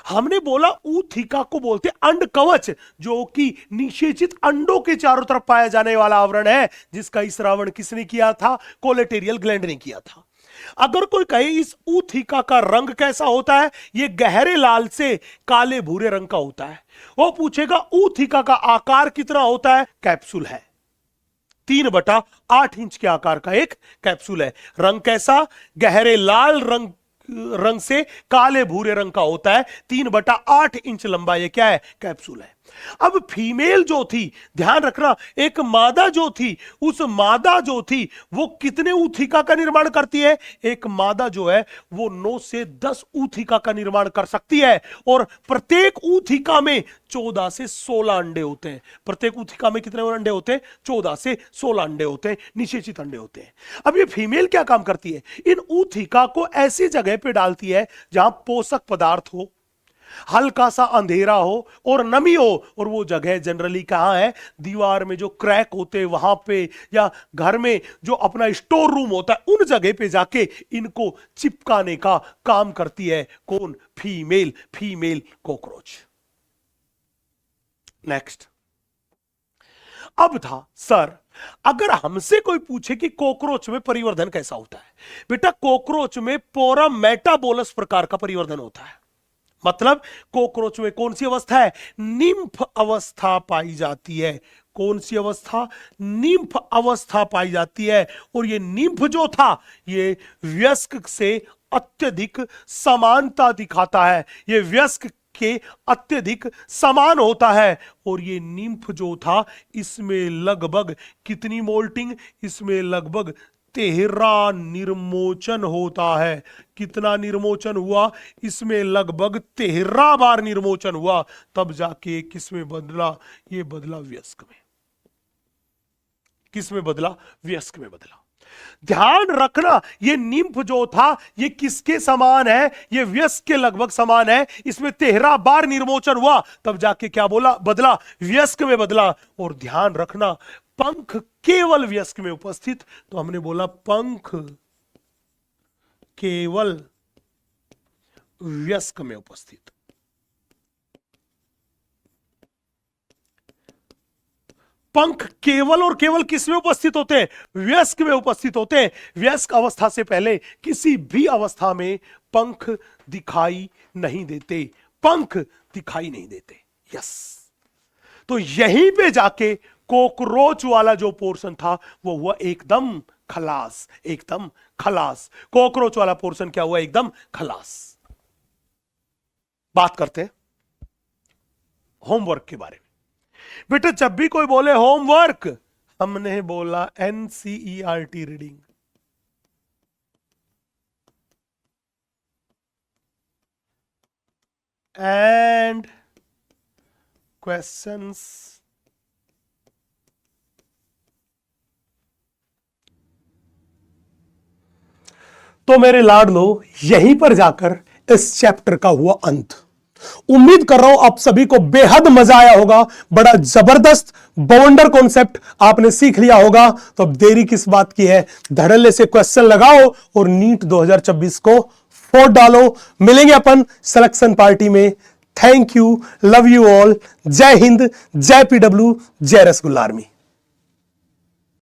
हमने बोला ऊथिका को बोलते अंड कवच, जो कि निषेचित अंडों के चारों तरफ पाया जाने वाला आवरण है, जिसका इसरावण किसने किया था? कोलेटेरियल ग्लैंड ने किया था। अगर कोई कहे इस ऊथिका का रंग कैसा होता है, यह गहरे लाल से काले भूरे रंग का होता है। वो पूछेगा ऊथिका का आकार कितना होता है? कैप्सूल है, 3/8 इंच के आकार का एक कैप्सूल है। रंग कैसा? गहरे लाल रंग से काले भूरे रंग का होता है, 3/8 इंच लंबा ये क्या है? कैप्सूल है। अब फीमेल जो थी, ध्यान रखना, एक मादा जो थी, उस मादा जो थी वो कितने ऊथिका का निर्माण करती है? एक मादा जो है वो 9 से 10 ऊथिका का निर्माण कर सकती है, और प्रत्येक ऊथिका में 14 से 16 अंडे होते हैं। प्रत्येक ऊथिका में कितने अंडे होते हैं? 14 से 16 अंडे होते हैं, निषेचित अंडे होते हैं। अब ये फीमेल क्या काम करती है? इन ऊथिका को ऐसी जगह पे डालती है जहां पोषक पदार्थ हो, हल्का सा अंधेरा हो और नमी हो, और वो जगह जनरली कहां है? दीवार में जो क्रैक होते हैं वहां पे, या घर में जो अपना स्टोर रूम होता है उन जगह पे जाके इनको चिपकाने का काम करती है कौन? Female cockroach. नेक्स्ट, अब था सर अगर हमसे कोई पूछे कि कॉकरोच में परिवर्धन कैसा होता है, बेटा कॉकरोच में पोरा मेटाबोलस प्रकार का परिवर्धन होता है। मतलब कॉकरोच में कौन सी अवस्था है? निम्फ अवस्था पाई जाती है। कौन सी अवस्था? निम्फ अवस्था पाई जाती है। और ये निम्फ जो था ये वयस्क से अत्यधिक समानता दिखाता है, ये वयस्क के अत्यधिक समान होता है। और ये निम्फ जो था इसमें लगभग कितनी मोल्टिंग? इसमें लगभग 13 निर्मोचन होता है। कितना निर्मोचन हुआ? इसमें लगभग 13 बार निर्मोचन हुआ, तब जाके किसमें बदला? ये बदला वयस्क में। किसमें बदला? वयस्क में बदला। ध्यान रखना, ये निम्फ जो था ये किसके समान है? ये वयस्क के लगभग समान है। इसमें 13 बार निर्मोचन हुआ, तब जाके क्या बोला? बदला, वयस्क में बदला। और ध्यान रखना, पंख केवल वयस्क में उपस्थित, तो हमने बोला पंख केवल वयस्क में उपस्थित। पंख केवल और केवल किस में उपस्थित होते हैं? वयस्क में उपस्थित होते हैं। वयस्क अवस्था से पहले किसी भी अवस्था में पंख दिखाई नहीं देते, पंख दिखाई नहीं देते। यस, तो यहीं पे जाके कॉकरोच वाला जो पोर्शन था वो हुआ एकदम खलास, एकदम खलास। कॉकरोच वाला पोर्शन क्या हुआ? एकदम खलास। बात करते हैं होमवर्क के बारे में। बेटा जब भी कोई बोले होमवर्क, हमने बोला NCERT रीडिंग। एंड क्वेश्चंस तो मेरे लाडलो यहीं पर जाकर इस चैप्टर का हुआ अंत। उम्मीद कर रहा हूं आप सभी को बेहद मजा आया होगा। बड़ा जबरदस्त बवंडर कॉन्सेप्ट आपने सीख लिया होगा। तो अब देरी किस बात की है? धड़ल्ले से क्वेश्चन लगाओ और नीट 2024 को फोड़ डालो। मिलेंगे अपन सिलेक्शन पार्टी में। Thank you, love you all. जय हिंद, जय PW, जय रसगुल्ला आर्मी।